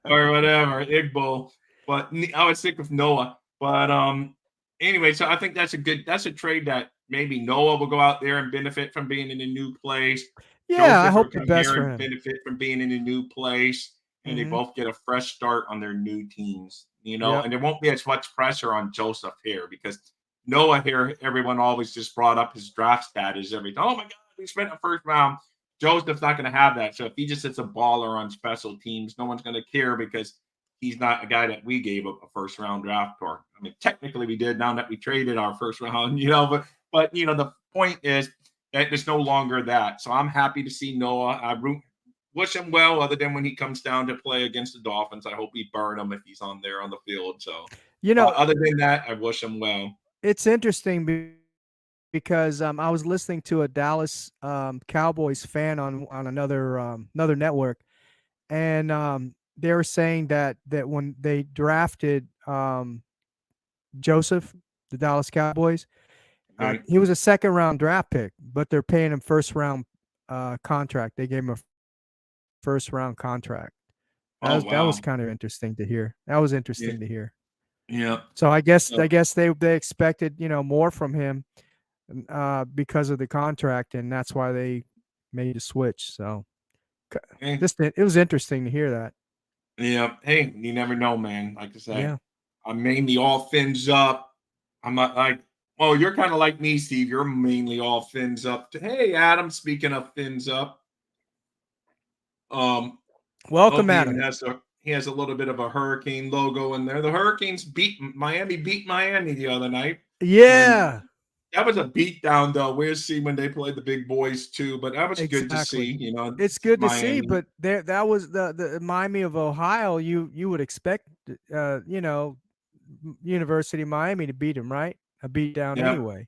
or whatever Igbo. But I would stick with Noah. But anyway, so I think that's a trade that maybe Noah will go out there and benefit from being in a new place.
Yeah, I
Joseph will
hope the
come
best
here
for
and
him.
benefit from being in a new place, and they
Mhm.
both get a fresh start on their new teams.
Yep.
And there won't be as much pressure on Joseph here because Noah here, everyone always just brought up his draft status every time. Oh my God, we spent a first round. Joseph's not going to have that. So if he just hits a baller on special teams, no one's going to care because he's not a guy that we gave up a first round draft for. I mean, technically we did now that we traded our first round, but the point is that there's no longer that. So I'm happy to see Noah. Wish him well, other than when he comes down to play against the Dolphins. I hope we burn him if he's on there on the field. So,
You
but
know,
other than that, I wish him well.
it's interesting because I was listening to a Dallas Cowboys fan on another network, and they were saying that when they drafted Joseph, the Dallas Cowboys,
Okay.
He was a second round draft pick, but they're paying him first round contract. They gave him a first round contract.
Oh
That was
wow.
kind of interesting to hear. That was
Yeah.
interesting to hear.
Yeah.
So I guess
So,
they expected more from him because of the contract, and that's why they made a switch. So
hey,
just it was interesting to hear that.
yeah. Hey, you never know, man. Like I say,
Yeah.
I'm mainly all fins up. I'm not like, well, you're kind of like me, Steve. You're mainly all fins up. Hey, Adam. Speaking of fins up, um,
Welcome,
hope
Adam.
he has a little bit of a hurricane logo in there. The Hurricanes beat Miami the other night, and
Yeah,
that was a beat down though. We'll see when they play the big boys too, but that was good to
exactly.
see.
It's good to see,
Miami.
but that was the Miami of Ohio. You would expect, University of Miami to beat him, right? A beat down
Yeah,
anyway.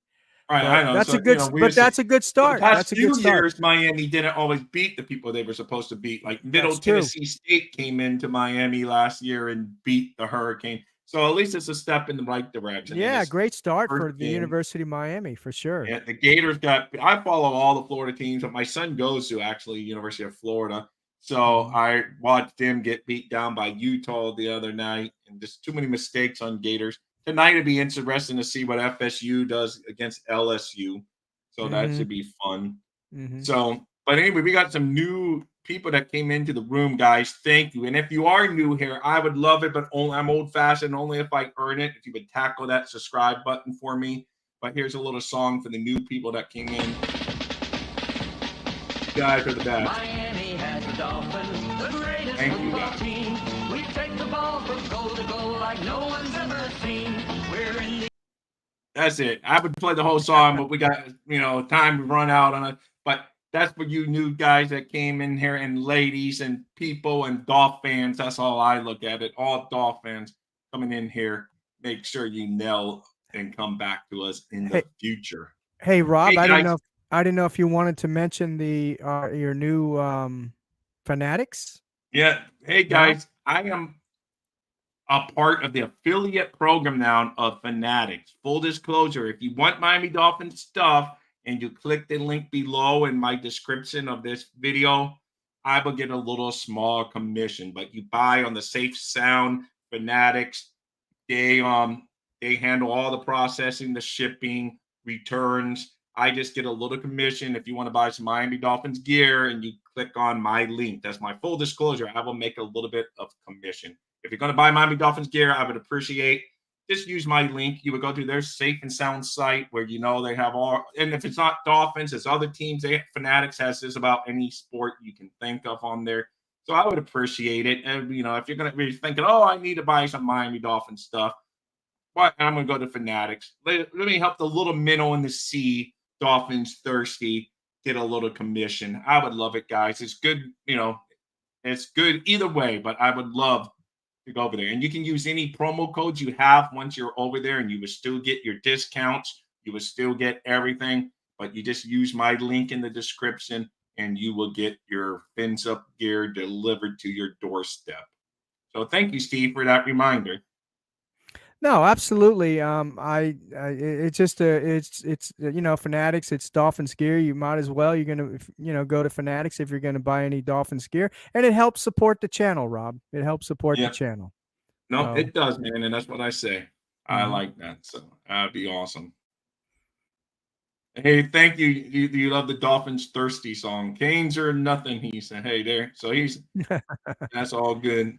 right. I
But
know.
that's a
So
good.
we'll
But
see.
that's a good
For the
start.
past
That's a good
few
start.
years, Miami didn't always beat the people they were supposed to beat. Like Middle
That's true.
Tennessee State came into Miami last year and beat the Hurricane. So at least it's a step in the right direction. And
Yeah,
this
great start
first
for the
game,
University of Miami for sure.
yeah, the Gators got. I follow all the Florida teams, but my son goes to actually University of Florida. So
Mhm.
I watched them get beat down by Utah the other night, and just too many mistakes on Gators. Tonight it'd be interesting to see what FSU does against LSU. So that
Mhm.
should be fun.
Mhm.
So, but anyway, we got some new people that came into the room, guys. Thank you. And if you are new here, I would love it, but only I'm old fashioned. Only if I earn it. If you would tackle that subscribe button for me. But here's a little song for the new people that came in. You guys are the best.
Miami has the Dolphins, the greatest
Thank you,
football
guys.
team. We take the ball from goal to goal like no one's ever seen. We're in the
That's it. I would play the whole song, but we got time to run out on it. But that's for you new guys that came in here, and ladies and people and Dolph fans. That's all I look at it. All Dolph fans coming in here. Make sure you nail and come back to us in the
Hey,
future.
hey, Rob.
Hey guys.
I didn't know if you wanted to mention the your new Fanatics
Yeah. Hey
now.
guys. I am a part of the affiliate program now of Fanatics. Full disclosure, if you want Miami Dolphins stuff and you click the link below in my description of this video, I will get a little small commission. But you buy on the Safe Sound Fanatics, they handle all the processing, the shipping, returns. I just get a little commission if you want to buy some Miami Dolphins gear and you click on my link. That's my full disclosure. I will make a little bit of commission. If you're going to buy Miami Dolphins gear, I would appreciate just use my link. You would go to their Safe and Sound site where they have all. And if it's not Dolphins, it's other teams. Fanatics has this about any sport you can think of on there. So I would appreciate it. And if you're going to be thinking, oh, I need to buy some Miami Dolphins stuff, well, I'm going to go to Fanatics. Let me help the little minnow in the sea, Dolphins Thirsty, get a little commission. I would love it, guys. It's good. It's good either way, but I would love to go over there. And you can use any promo codes you have once you're over there, and you will still get your discounts. You will still get everything, but you just use my link in the description, and you will get your fins up gear delivered to your doorstep. So thank you, Steve, for that reminder.
No, absolutely. It's just Fanatics. It's Dolphins gear. You might as well. You're gonna go to Fanatics if you're gonna buy any Dolphins gear, and it helps support the channel, Rob. It helps support the
Yeah.
channel.
No,
So,
it does, man, and that's what I say. I
mhm.
like that, so that'd be awesome. Hey, thank you. You love the Dolphins Thirsty song. Canes are nothing, he said. Hey there. So that's all good.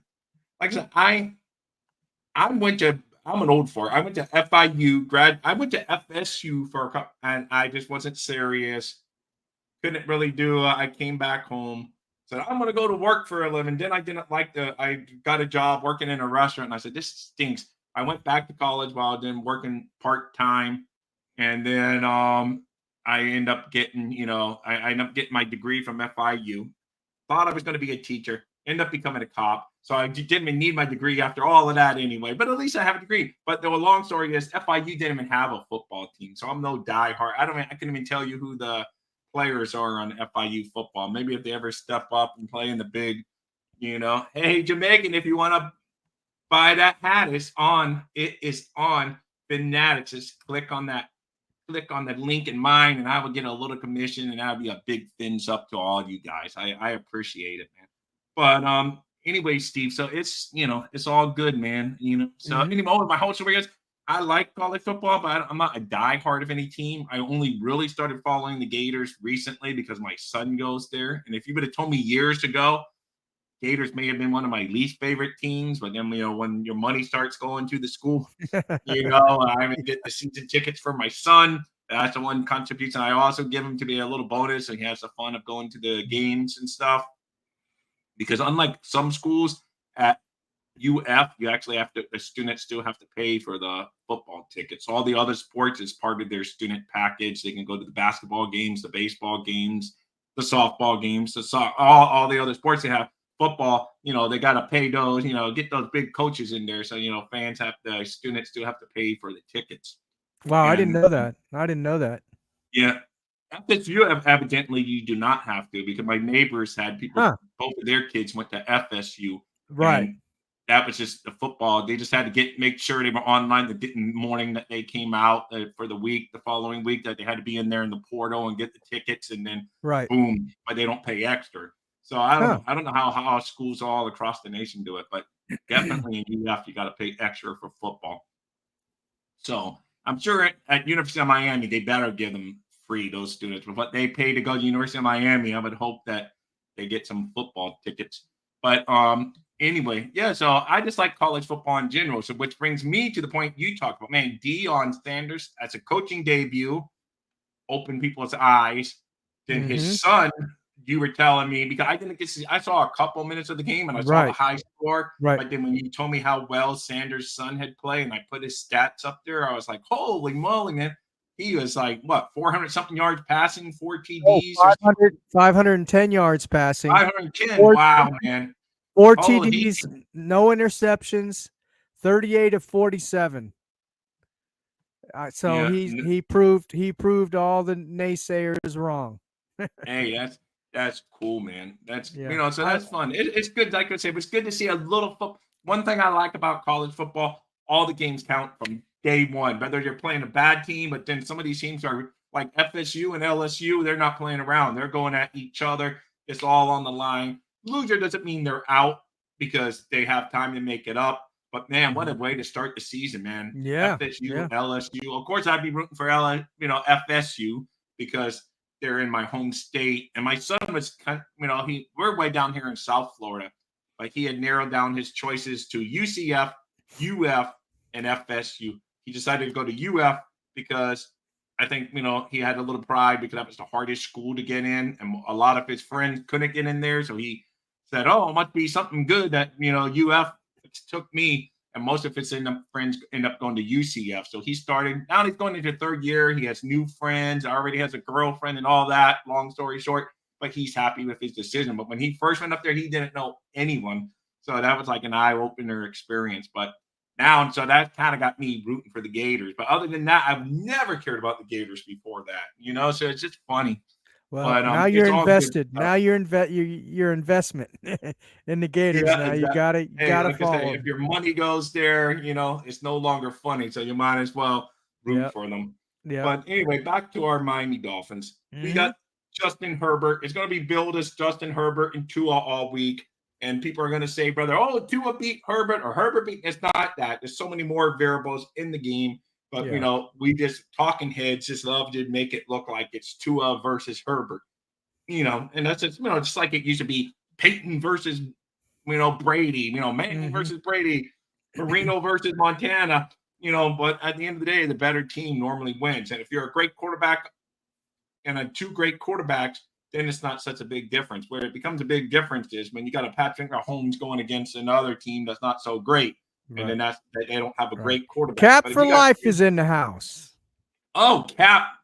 Like I said, I went to I'm an old fart. I went to FIU I went to FSU for a couple, and I just wasn't serious. Couldn't really do it. I came back home. Said, I'm gonna go to work for a living. Then I didn't like I got a job working in a restaurant, and I said, this stinks. I went back to college while I was working part-time. And then I end up getting, I end up getting my degree from FIU. Thought I was going to be a teacher, end up becoming a cop. So I didn't even need my degree after all of that anyway. But at least I have a degree. But the long story is FIU didn't even have a football team. So I'm no diehard. I couldn't even tell you who the players are on FIU football. Maybe if they ever step up and play in the big, hey, Jamaican, if you want to buy that hat, it's on. It is on Fanatics. Just click on that click on the link in mine, and I would get a little commission, and that'd be a big thumbs up to all you guys. I appreciate it, man. But anyway, Steve, so it's it's all good, man. So
Mhm.
anyway, my whole story is I like college football, but I'm not a diehard of any team. I only really started following the Gators recently because my son goes there. And if you would have told me years ago, Gators may have been one of my least favorite teams, but then when your money starts going to the school, I mean, get the season tickets for my son. That's the one contribution I also give him to be a little bonus, and he has the fun of going to the games and stuff. Because unlike some schools at UF, you actually the students still have to pay for the football tickets. All the other sports is part of their student package. They can go to the basketball games, the baseball games, the softball games, all the other sports they have. Football, they got to pay those, get those big coaches in there. So, students still have to pay for the tickets.
Wow, I didn't
And
know that. I didn't know that.
yeah, FSU evidently you do not have to because my neighbors had people,
Huh.
both of their kids went to FSU,
Right.
and that was just the football. They just had to make sure they were online the morning that they came out for the following week, that they had to be in there in the portal and get the tickets, and then
Right.
boom, but they don't pay extra. So I don't
Huh.
know. I don't know how schools all across the nation do it, but definitely in UF you got to pay extra for football. So I'm sure at University of Miami they better give them free, those students. But what they pay to go to University of Miami, I would hope that they get some football tickets. But anyway, yeah. So I just like college football in general. So which brings me to the point you talked about, man. Deion Sanders as a coaching debut opened people's eyes. Then his
Mhm.
son, you were telling me, because I didn't get to see, I saw a couple minutes of the game and I saw the
Right.
high score.
Right.
But then when you told me how well Sanders' son had played and I put his stats up there, I was like, holy moly, man. He was like, what, 400 something yards passing, 4
Oh,
TDs or
510 yards passing.
510.
Four
Wow, man.
Four
Oh, he
TDs, no interceptions, 38 of 47. So
yeah.
he proved all the naysayers wrong.
Hey, that's cool, man. That's
Yeah.
so that's fun. It's good, like I said, it's good to see a little football. One thing I like about college football, all the games count from day one. Whether you're playing a bad team, but then some of these teams are like FSU and LSU, they're not playing around. They're going at each other. It's all on the line. Loser doesn't mean they're out because they have time to make it up. But man, what a way to start the season, man.
Yeah.
FSU,
Yeah.
LSU. Of course, I'd be rooting for FSU because they're in my home state. And my son was we're way down here in South Florida, but he had narrowed down his choices to UCF, UF, and FSU. He decided to go to UF because I think, he had a little pride because that was the hardest school to get in. And a lot of his friends couldn't get in there. So he said, oh, it must be something good that, UF took me. And most of his friends end up going to UCF. So he started, now he's going into third year. He has new friends, already has a girlfriend and all that, long story short, but he's happy with his decision. But when he first went up there, he didn't know anyone. So that was like an eye-opener experience. But now, so that kind of got me rooting for the Gators. But other than that, I've never cared about the Gators before that, so it's just funny.
Well,
But
now you're
it's all good
invested.
stuff.
Now your investment in the Gators.
Yeah,
Now you
exactly. Hey,
gotta
like I say,
follow
if
them.
your money goes there, it's no longer funny. So you might as well root
Yep.
for them.
Yep.
But anyway, back to our Miami Dolphins. We
Mhm.
got Justin Herbert. It's going to be billed as Justin Herbert and Tua all week. And people are going to say, brother, oh, Tua beat Herbert or Herbert beat. It's not that. There's so many more variables in the game. But,
Yeah.
we just talking heads just love to make it look like it's Tua versus Herbert. And that's just, just like it used to be Peyton versus, Brady, Manning
Mhm.
versus Brady, Marino versus Montana, but at the end of the day, the better team normally wins. And if you're a great quarterback and two great quarterbacks, then it's not such a big difference. Where it becomes a big difference is when you got a Patrick Mahomes going against another team that's not so great. And then
Right.
that they don't have a
Right.
great quarterback.
Cap
But if
for
you got
life is in the house.
Oh, Cap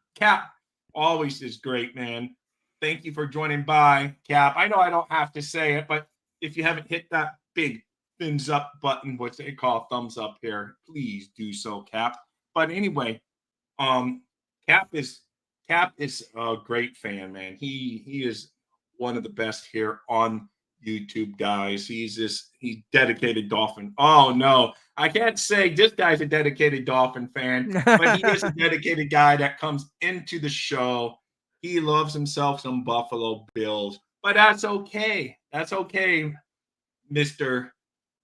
always is great, man. Thank you for joining by, Cap. I know I don't have to say it, but if you haven't hit that big thumbs up button, what they call thumbs up here, please do so, Cap. But anyway, um, Cap is a great fan, man. He is one of the best here on YouTube, guys. He's dedicated Dolphin. Oh no, I can't say this guy's a dedicated Dolphin fan, but he is a dedicated guy that comes into the show. He loves himself some Buffalo Bills, but that's okay. That's okay, Mister.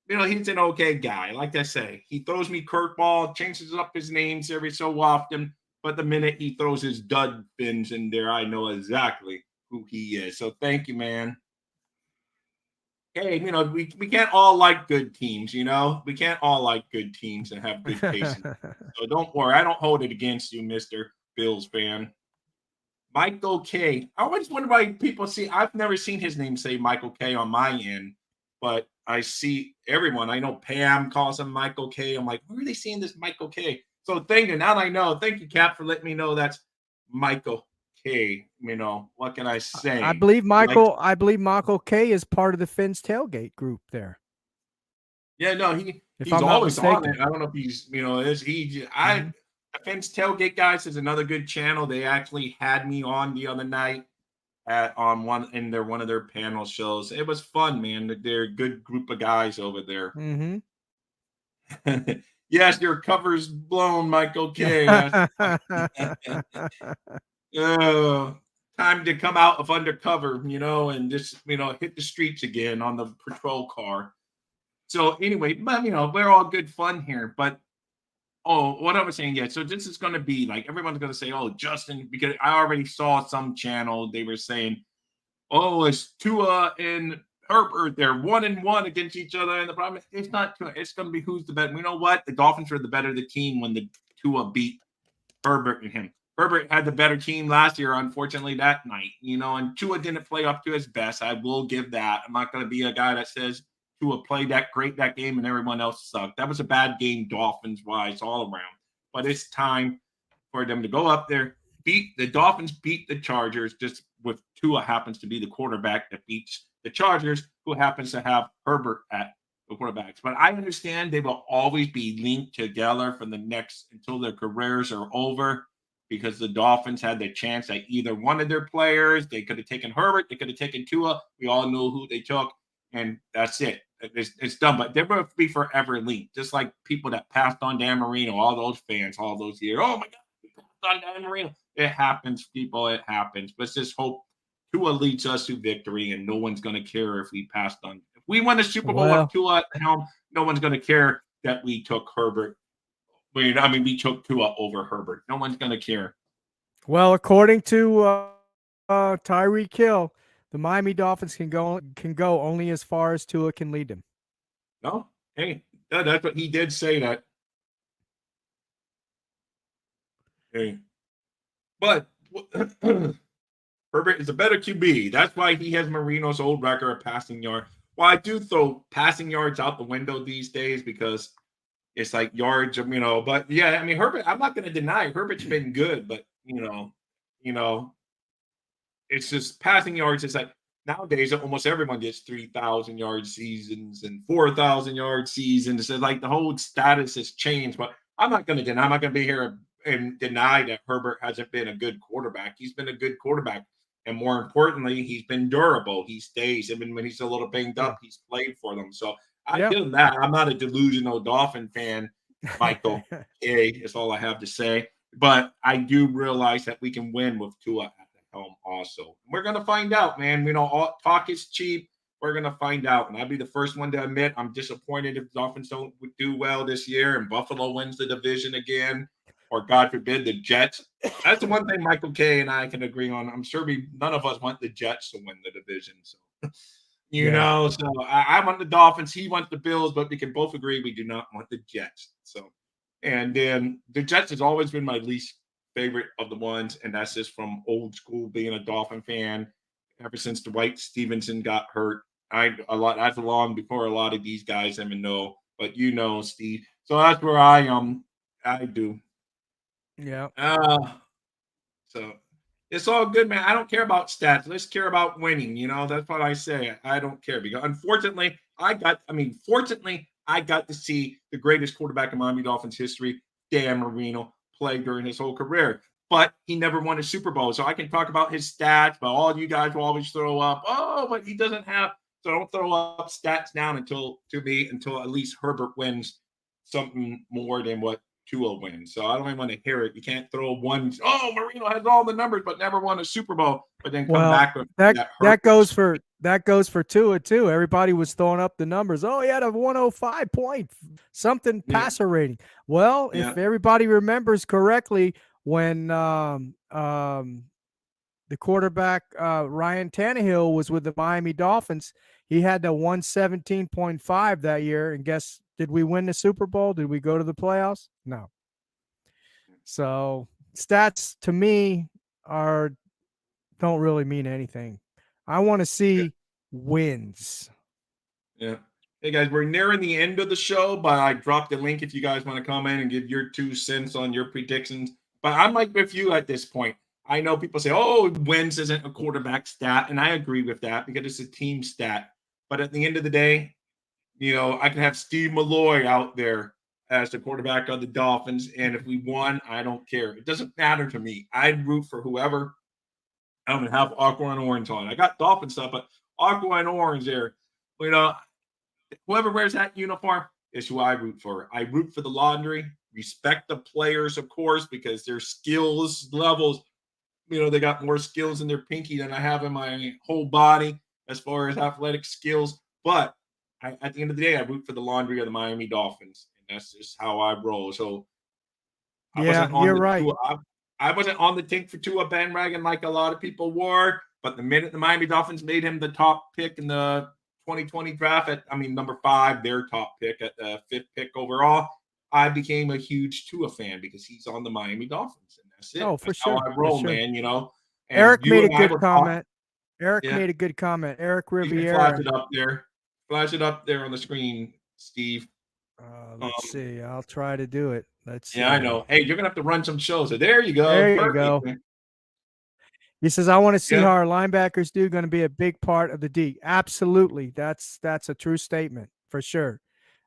He's an okay guy. Like I say, he throws me curveball, changes up his names every so often. But the minute he throws his dud fins in there, I know exactly who he is. So thank you, man. Hey, we can't all like good teams, we can't all like good teams and have good taste. So don't worry, I don't hold it against you, Mr. Bills fan. Michael K. I always wonder why people see, I've never seen his name say Michael K on my end, but I see everyone. I know Pam calls him Michael K. I'm like, where are they seeing this Michael K? So thank you. Now I know. Thank you, Cap, for letting me know that's Michael K. What can I say?
I believe Michael K is part of the Finn's tailgate group there.
Yeah, no, he's always on it. I don't know if he's, the Finn's Tailgate Guys is another good channel. They actually had me on the other night one of their panel shows. It was fun, man. They're a good group of guys over there.
Mm-hmm.
Yes, your cover's blown, Michael K. Time to come out of undercover, and just hit the streets again on the patrol car. So anyway, but we're all good fun here. But what I was saying, yeah. So this is going to be like everyone's going to say, "Oh, Justin," because I already saw some channel they were saying, "Oh, it's Tua and Herbert. They're 1-1 against each other." And the problem is, it's not Tua. It's going to be who's the better. You know what? The Dolphins were the better of the team when the Tua beat Herbert and him. Herbert had the better team last year, unfortunately, that night. And Tua didn't play up to his best. I will give that. I'm not going to be a guy that says Tua played that great that game and everyone else sucked. That was a bad game, Dolphins-wise, all around. But it's time for them to go up there. The Dolphins beat the Chargers just with Tua happens to be the quarterback that beats the Chargers, who happens to have Herbert at the quarterbacks. But I understand they will always be linked together for the next until their careers are over, because the Dolphins had the chance at either one of their players. They could have taken Herbert. They could have taken Tua. We all know who they took, and that's it. It's done. But they're going to be forever linked, just like people that passed on Dan Marino, all those fans, all those years. Oh, my God, we passed on Dan Marino. It happens, people. It happens. Let's just hope Tua leads us to victory, and no one's going to care if we passed on. If we won the Super Bowl with Tua at the helm, no one's going to care that we took Herbert. We took Tua over Herbert. No one's going to care.
Well, according to Tyreek Hill, the Miami Dolphins can go only as far as Tua can lead them.
No, hey, that's what he did say that. Hey, but Herbert is a better QB. That's why he has Marino's old record of passing yard. Well, I do throw passing yards out the window these days because it's like yards, But yeah, Herbert. I'm not going to deny Herbert's been good, but it's just passing yards. It's like nowadays almost everyone gets 3,000 yard seasons and 4,000 yard seasons. It's like the whole status has changed. But I'm not going to deny. I'm not going to be here and deny that Herbert hasn't been a good quarterback. He's been a good quarterback. And more importantly, he's been durable. He stays. Even when he's a little banged up, he's played for them. So I give him that. I'm not a delusional Dolphin fan, Michael. Is all I have to say. But I do realize that we can win with Tua at the helm also. We're going to find out, man. All talk is cheap. We're going to find out. And I'll be the first one to admit I'm disappointed if Dolphins don't do well this year and Buffalo wins the division again. Or God forbid, the Jets. That's the one thing Michael K and I can agree on. I'm sure none of us want the Jets to win the division. So, so I want the Dolphins. He wants the Bills, but we can both agree we do not want the Jets. So, and then the Jets has always been my least favorite of the ones, and that's just from old school being a Dolphin fan. Ever since Dwight Stevenson got hurt, that's long before a lot of these guys even know. But Steve. So that's where I do.
Yeah.
So it's all good, man. I don't care about stats. Let's care about winning. That's what I say. I don't care because unfortunately, fortunately, I got to see the greatest quarterback in Miami Dolphins history, Dan Marino, play during his whole career. But he never won a Super Bowl. So I can talk about his stats, but all you guys will always throw up, but he doesn't have. So don't throw up stats down until at least Herbert wins something more than what Tua wins. So I don't even want to hear it. You can't throw one. Oh, Marino has all the numbers, but never won a Super Bowl. But then come
Well,
back with
that
hurt.
goes for Tua too. Everybody was throwing up the numbers. Oh, he had a 105 point something
Yeah,
passer rating. Well,
yeah,
if everybody remembers correctly, when the quarterback Ryan Tannehill was with the Miami Dolphins, he had the 117.5 that year. And guess, did we win the Super Bowl? Did we go to the playoffs? No. So stats to me don't really mean anything. I want to
yeah,
see wins.
yeah. Hey guys, we're nearing the end of the show, but I dropped the link if you guys want to come in and give your 2 cents on your predictions. But I'm like with you at this point. I know people say, "Oh, wins isn't a quarterback stat," and I agree with that because it's a team stat. But at the end of the day, I can have Steve Malloy out there as the quarterback of the Dolphins, and if we won, I don't care. It doesn't matter to me. I'd root for whoever. I'm gonna have aqua and orange on. I got Dolphin stuff, but aqua and orange there. You know, whoever wears that uniform is who I root for. I root for the laundry. Respect the players, of course, because their skills levels. They got more skills in their pinky than I have in my whole body as far as athletic skills. But at the end of the day, I root for the laundry of the Miami Dolphins, and that's just how I roll. So I
Yeah,
wasn't on
you're
the
right.
Tua. I wasn't on the tank for Tua bandwagon like a lot of people were. But the minute the Miami Dolphins made him the top pick in the 2020 draft, number 5, their top pick at the 5th pick overall, I became a huge Tua fan because he's on the Miami Dolphins, and that's it.
Oh, for
That's how
sure.
I
For
roll,
sure.
man. And
Eric
you
made a
and I
good
were talking.
comment. Eric
Yeah,
made a good comment. Eric
you can flash
Riviera.
it up there. Flash it up there on the screen, Steve.
Let's
Um,
see. I'll try to do it. Let's
yeah, I
see.
know. Hey, you're gonna have to run some shows. So there you go.
There you
Perfect.
go. He says, I want to see
Yeah.
how our linebackers do. Going to be a big part of the D. Absolutely. That's a true statement for sure.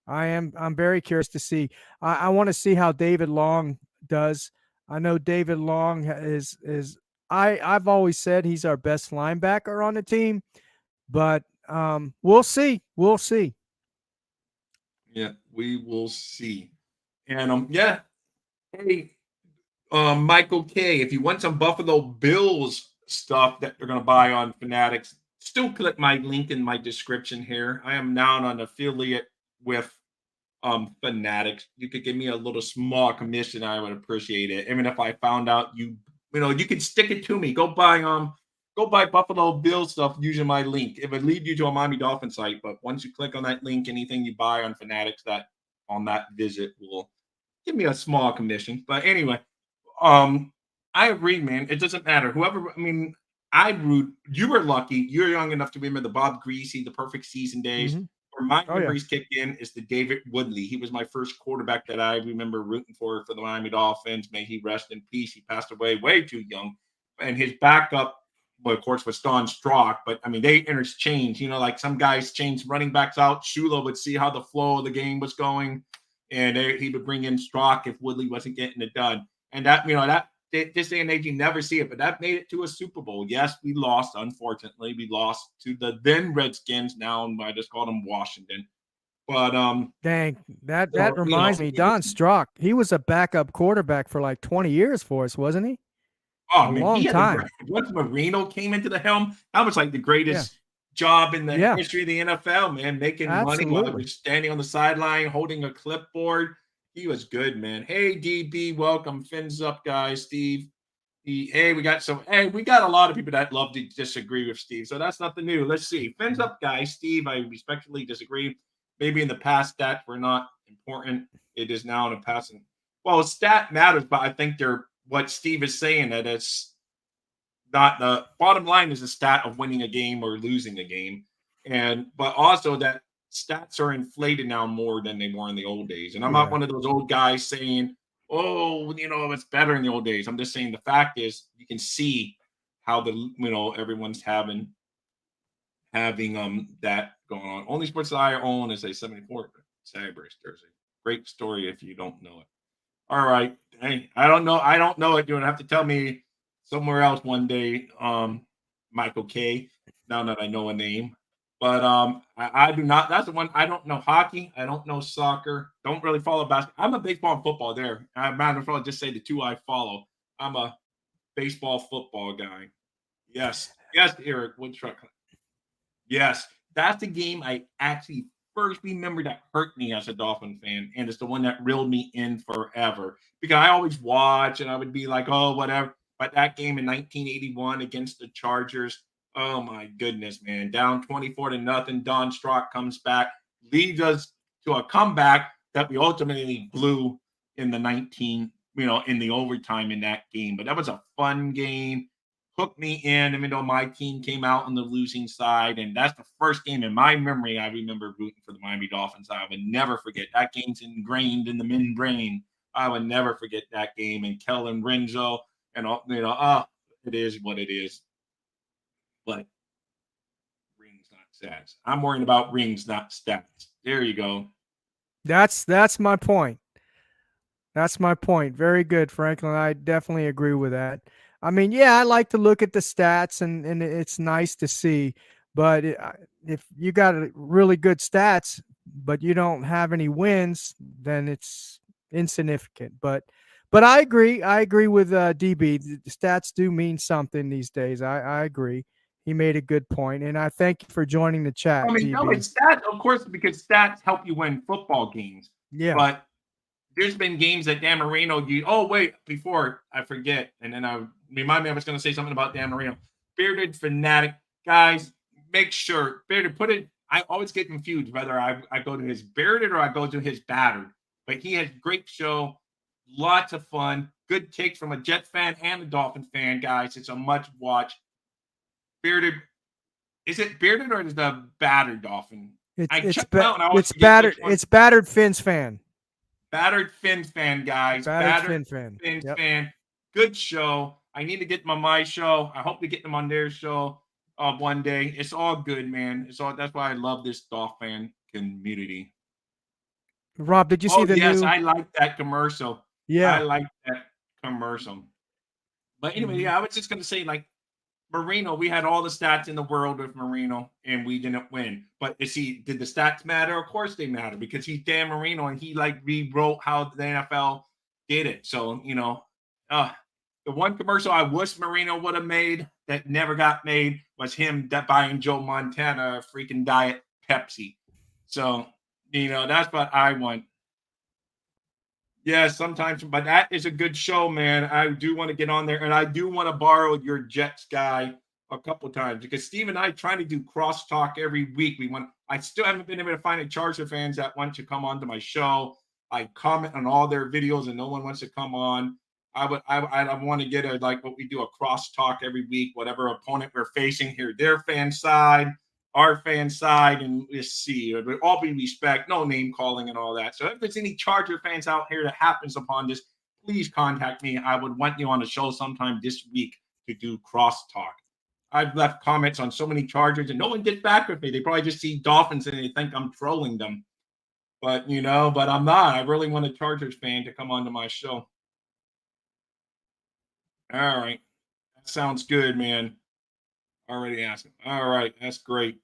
I'm very curious to see. I want to see how David Long does. I know David Long is I've always said he's our best linebacker on the team, but we'll see. We'll see.
Yeah, we will see. And yeah. Hey, Michael K, if you want some Buffalo Bills stuff that they're gonna buy on Fanatics, still click my link in my description here. I am now an affiliate with Fanatics. You could give me a little small commission, I would appreciate it. Even if I found out you can stick it to me. Go buy Buffalo Bills stuff using my link. It would lead you to a Miami Dolphin site, but once you click on that link, anything you buy on Fanatics that on that visit will give me a small commission. But anyway, I agree, man. It doesn't matter. I root. You were lucky. You're young enough to remember the Bob Greasy, the perfect season days.
Hmm.
Where my
Oh yeah.
memories kick in is the David Woodley. He was my first quarterback that I remember rooting for the Miami Dolphins. May he rest in peace. He passed away way too young. And his backup, well, of course, was Don Strock. But they interchange. Like some guys change running backs out. Shula would see how the flow of the game was going, and he would bring in Strock if Woodley wasn't getting it done. And this day and age, you never see it, but that made it to a Super Bowl. Yes, we lost. Unfortunately, we lost to the then Redskins. Now I just call them Washington. But
Dang, that
so
reminds me. Don Strock, he was a backup quarterback for like 20 years for us, wasn't he?
oh
A
man, he
long
had a
time.
once Marino came into the helm. That was like the
Yeah.
greatest job in the
Yeah.
history of the NFL. Man, making money while
Absolutely.
just standing on the sideline holding a clipboard. He was good, man. Hey, DB, welcome. Fins up, guys. Steve. We got a lot of people that love to disagree with Steve, so that's nothing new. Let's see. Fins up, guys. Steve, I respectfully disagree. Maybe in the past stats were not important. It is now in the past. Well, stat matters, but I think what Steve is saying that it's not the bottom line is a stat of winning a game or losing a game, but also that stats are inflated now more than they were in the old days. And I'm not
Yeah.
one of those old guys saying, "Oh, it's better in the old days." I'm just saying the fact is you can see how everyone's having that going on. Only sports that I own is a 74 Sabres jersey. Great story if you don't know it. All right. Hey, I don't know. I don't know it. You're gonna have to tell me somewhere else one day, Michael K. Now that I know a name. But I do not. That's the one. I don't know hockey. I don't know soccer. Don't really follow basketball. I'm a baseball and football there. I might as well just say the two I follow. I'm a baseball football guy. Yes. Yes, Eric Woodtruck. Yes. That's the game I actually first remember that hurt me as a Dolphin fan. And it's the one that reeled me in forever. Because I always watch and I would be like, oh, whatever. But that game in 1981 against the Chargers, oh my goodness, man. Down 24 to nothing. Don Strock comes back, leads us to a comeback that we ultimately blew in the 19, in the overtime in that game. But that was a fun game. Hooked me in, even though my team came out on the losing side. And that's the first game in my memory I remember rooting for the Miami Dolphins. I would never forget. That game's ingrained in the men's brain. I would never forget that game. And Kellen Renzo and all, it is what it is. But rings, not stats. I'm worrying about rings, not stats. There you go.
That's my point. That's my point. Very good, Franklin. I definitely agree with that. I mean, yeah, I like to look at the stats, and it's nice to see. But if you got really good stats, but you don't have any wins, then it's insignificant. But I agree. I agree with DB. The stats do mean something these days. I agree. He made a good point, and I thank you for joining the chat,
I mean, no,
DB.
it's stats, of course, because stats help you win football games.
Yeah.
But there's been games that Dan Marino, before I forget, and then I remind me I was going to say something about Dan Marino. Bearded Fanatic, guys, make sure, Bearded, put it, I always get confused whether I go to his Bearded or I go to his Battered. But he has great show, lots of fun, good takes from a Jets fan and a Dolphins fan, guys. It's a much watch. Bearded, is it Bearded or is the Battered Dolphin?
It's Battered. It's Battered Fins fan.
Battered Fins fan, guys.
Battered Fins
fan. Good show. I need to get them on my show. I hope to get them on their show one day. It's all good, man. That's why I love this Dolphin fan community.
Rob, did you see the new?
Yes, I like that commercial.
Yeah.
I like that commercial. But anyway, I was just going to say, like, Marino, we had all the stats in the world with Marino, and we didn't win. But did the stats matter? Of course they matter, because he's Dan Marino, and he rewrote how the NFL did it. So, the one commercial I wish Marino would have made that never got made was him buying Joe Montana a freaking Diet Pepsi. So, that's what I want. Yeah, sometimes, but that is a good show, man. I do want to get on there, and I do want to borrow your Jets guy a couple times, because Steve and I try to do crosstalk every week. I still haven't been able to find a Charger fans that want to come on to my show. I comment on all their videos, and no one wants to come on. I want to get what we do, a crosstalk every week, whatever opponent we're facing, here their fan side, our fan side, and let's see. It would all be respect, no name calling and all that. So if there's any Charger fans out here that happens upon this, please contact me. I would want you on the show sometime this week to do crosstalk. I've left comments on so many Chargers, and no one gets back with me. They probably just see Dolphins and they think I'm trolling them. But I'm not. I really want a Chargers fan to come onto my show. All right. That sounds good, man. Already asking. All right, that's great.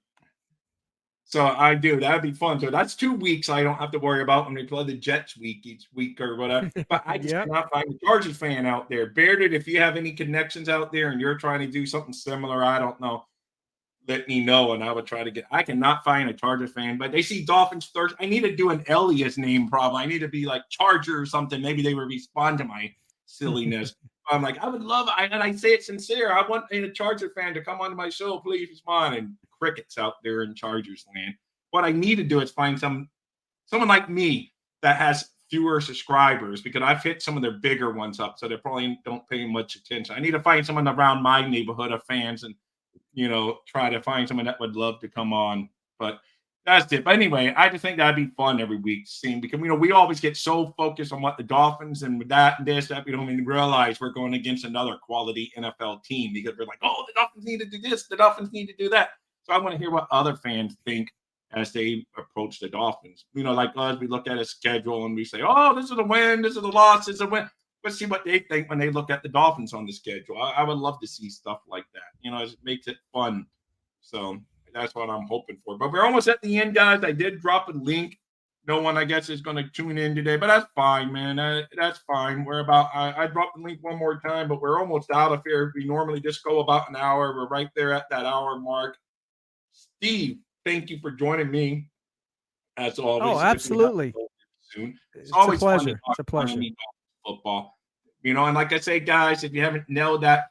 So I do. That'd be fun. So that's 2 weeks I don't have to worry about when they play the Jets each week or whatever. But I just cannot find a Chargers fan out there. Bearded, if you have any connections out there and you're trying to do something similar, I don't know, let me know, and I would try to I cannot find a Chargers fan, but they see Dolphins Thirsty. I need to do an alias name problem. I need to be like Charger or something. Maybe they would respond to my silliness. I'm like, I would love, and I say it sincere. I want a Charger fan to come onto my show. Please respond. And crickets out there in Chargers land. What I need to do is find someone like me that has fewer subscribers, because I've hit some of their bigger ones up, so they probably don't pay much attention. I need to find someone around my neighborhood of fans and, try to find someone that would love to come on. But that's it. But anyway, I just think that'd be fun every week seeing, because we always get so focused on what the Dolphins and with that and this, that we don't even realize we're going against another quality NFL team, because we're like, oh, the Dolphins need to do this, the Dolphins need to do that. So I want to hear what other fans think as they approach the Dolphins. Like us, we look at a schedule and we say, oh, this is a win, this is a loss, this is a win. Let's see what they think when they look at the Dolphins on the schedule. I would love to see stuff like that. It makes it fun. So That's what I'm hoping for. But we're almost at the end, guys. I did drop a link. No one, I guess, is going to tune in today, but that's fine, man. That's fine. I dropped the link one more time, but we're almost out of here. We normally just go about an hour. We're right there at that hour mark. Steve, thank you for joining me. As always,
Oh, absolutely.
Soon. It's
It's a
always fun to
pleasure. It's a
talk
pleasure.
Miami Dolphins football. And like I say, guys, if you haven't nailed that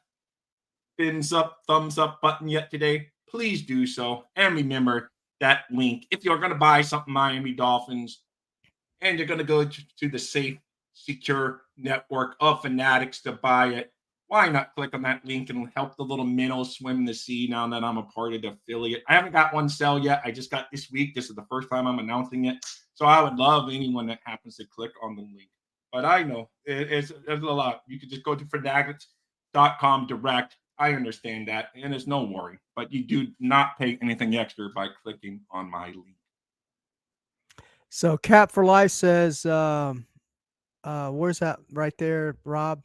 thumbs up button yet today, please do so. And remember that link. If you're going to buy something Miami Dolphins and you're going to go to the safe, secure network of Fanatics to buy it, why not click on that link and help the little minnows swim in the sea now that I'm a part of the affiliate? I haven't got one sell yet. I just got this week. This is the first time I'm announcing it. So I would love anyone that happens to click on the link. But I know it's a lot. You could just go to fanatics.com direct. I understand that, and it's no worry. But you do not pay anything extra by clicking on my link.
So Cap for Life says, where's that right there, Rob?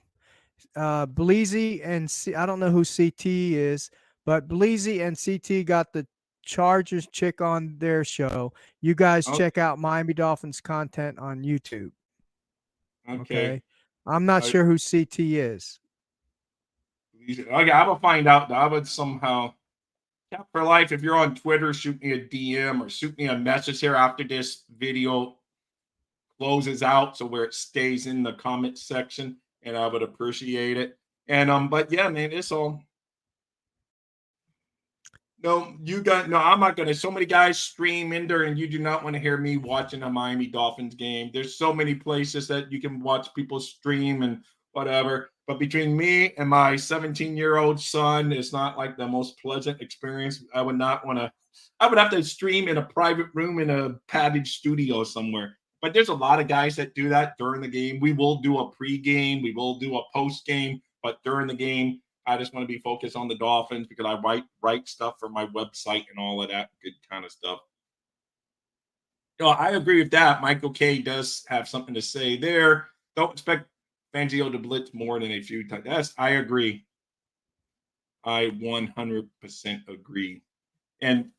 Bleezy and I don't know who CT is, but Bleezy and CT got the Chargers chick on their show. You guys check out Miami Dolphins content on YouTube. Okay. I'm not sure who CT is.
Okay, I will find out. I would somehow, Cap for Life, if you're on Twitter, shoot me a DM or shoot me a message here after this video closes out, so where it stays in the comment section, and I would appreciate it. And but yeah, man, it's all. No, I'm not gonna. So many guys stream in there, and you do not want to hear me watching a Miami Dolphins game. There's so many places that you can watch people stream and whatever. But between me and my 17-year-old son, it's not like the most pleasant experience. I would not want to. I would have to stream in a private room in a padded studio somewhere. But there's a lot of guys that do that during the game. We will do a pregame, we will do a postgame, but during the game, I just want to be focused on the Dolphins because I write stuff for my website and all of that good kind of stuff. I agree with that. Michael K does have something to say there. Don't expect Fangio to blitz more than a few times. I agree. I 100% agree. And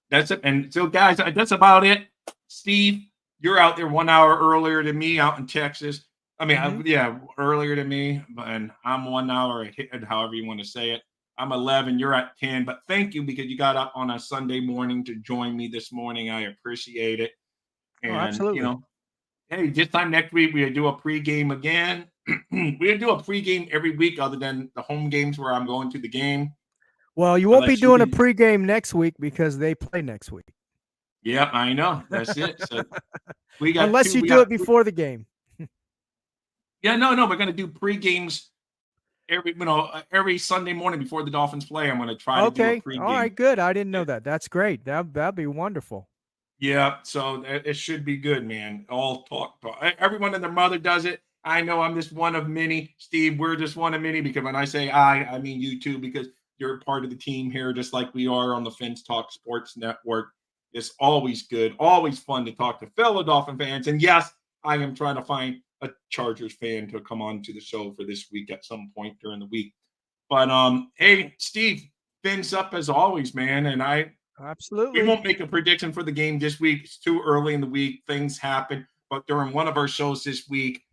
that's it. And so, guys, that's about it. Steve, you're out there 1 hour earlier than me out in Texas. I mean, earlier than me, and I'm 1 hour ahead, however you want to say it. I'm 11, you're at 10, but thank you because you got up on a Sunday morning to join me this morning. I appreciate it. And,
absolutely.
Hey, this time next week, we'll do a pregame again. We'll do a pregame every week other than the home games where I'm going to the game.
Well, you won't be doing a pregame next week because they play next week.
Yeah, I know. That's it. So we got
unless you do it before the game.
Yeah, no, we're going to do pre-games every Sunday morning before the Dolphins play. I'm going to try to do a pre-game.
All right, good. I didn't know that. That's great. That'd be wonderful.
Yeah, so it should be good, man. All talk. Everyone and their mother does it. I know I'm just one of many. Steve, we're just one of many because when I say I mean you too because you're part of the team here just like we are on the Fins Talk Sports Network. It's always good, always fun to talk to fellow Dolphin fans. And yes, I am trying to find a Chargers fan to come on to the show for this week at some point during the week. But hey, Steve, Fins up as always, man. And
absolutely
we won't make a prediction for the game this week. It's too early in the week. Things happen. But during one of our shows this week,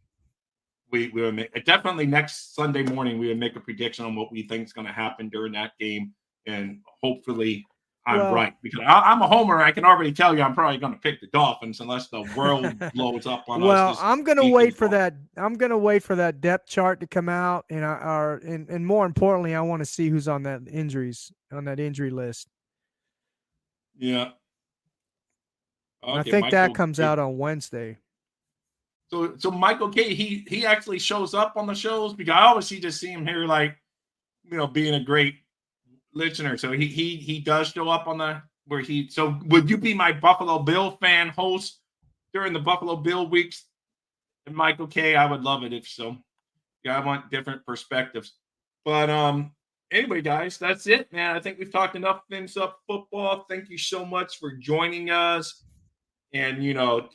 we will make definitely next Sunday morning, we will make a prediction on what we think is going to happen during that game. And hopefully I'm right because I'm a homer. I can already tell you I'm probably going to pick the Dolphins unless the world blows up on us.
Well, I'm going to wait for that. I'm going to wait for that depth chart to come out, and more importantly, I want to see who's on that injury list.
Yeah,
okay, I think Michael, that comes out on Wednesday.
So Michael K, he actually shows up on the shows because I always just see him here like, being a great listener. So he does show up on so would you be my Buffalo Bill fan host during the Buffalo Bill weeks? And Michael K, I would love it if so. Yeah, I want different perspectives. But anyway, guys, that's it, man. I think we've talked enough Fins Up football. Thank you so much for joining us. And,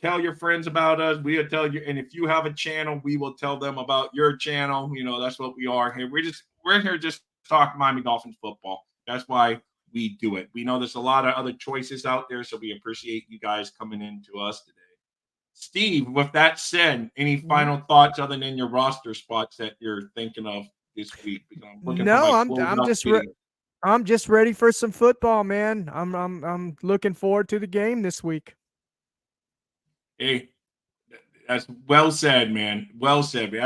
tell your friends about us. We'll tell you. And if you have a channel, we will tell them about your channel. That's what we are here. We're here just to talk Miami Dolphins football. That's why we do it. We know there's a lot of other choices out there, so we appreciate you guys coming in to us today. Steve, with that said, any final thoughts other than your roster spots that you're thinking of this week? Because I'm looking for my
I'm just ready for some football, man. I'm looking forward to the game this week.
Hey, that's well said, man. Well said. We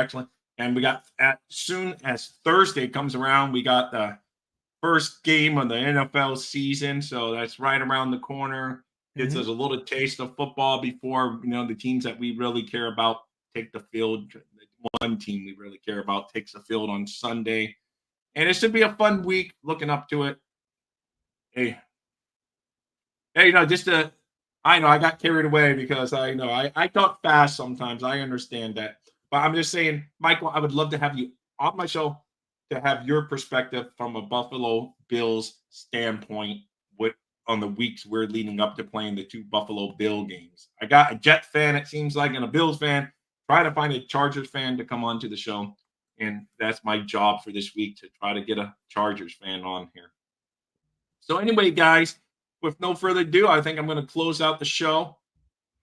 got as soon as Thursday comes around, we got the first game of the NFL season, so that's right around the corner. Gives us a little taste of football before the teams that we really care about take the field. One team we really care about takes the field on Sunday, and it should be a fun week. Looking up to it. Hey, I got carried away because I talk fast sometimes. I understand that, but I'm just saying, Michael, I would love to have you on my show to have your perspective from a Buffalo Bills standpoint on the weeks we're leading up to playing the 2 Buffalo Bill games. I got a Jet fan, it seems like, and a Bills fan. Try to find a Chargers fan to come on to the show, and that's my job for this week, to try to get a Chargers fan on here. So anyway, guys, with no further ado, I think I'm going to close out the show.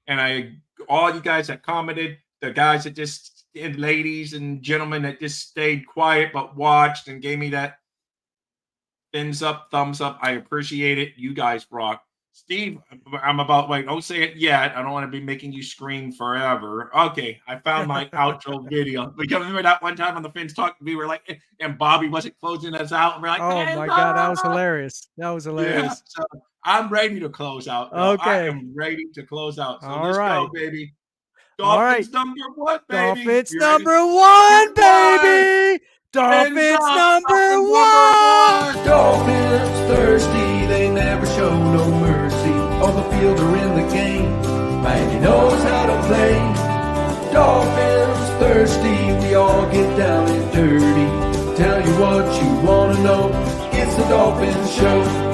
And all you guys that commented, the guys that just, and ladies and gentlemen that just stayed quiet but watched and gave me that thumbs up, I appreciate it. You guys rock. Steve, don't say it yet. I don't want to be making you scream forever. Okay, I found my outro video. Because remember that one time on the Fins Talk, we were like, and Bobby wasn't closing us out. And we're like,
oh my God, that was hilarious.
Yeah, so I'm ready to close out.
Okay.
I am ready to close out. So let's go, baby.
Dolphins
number one, baby.
Dolphins number one, baby. Dolphins number one.
Dolphins thirsty, they never show no mercy. On the field or in the game, man, he knows how to play. Dolphins thirsty, we all get down and dirty. Tell you what you wanna know, it's the Dolphins Show.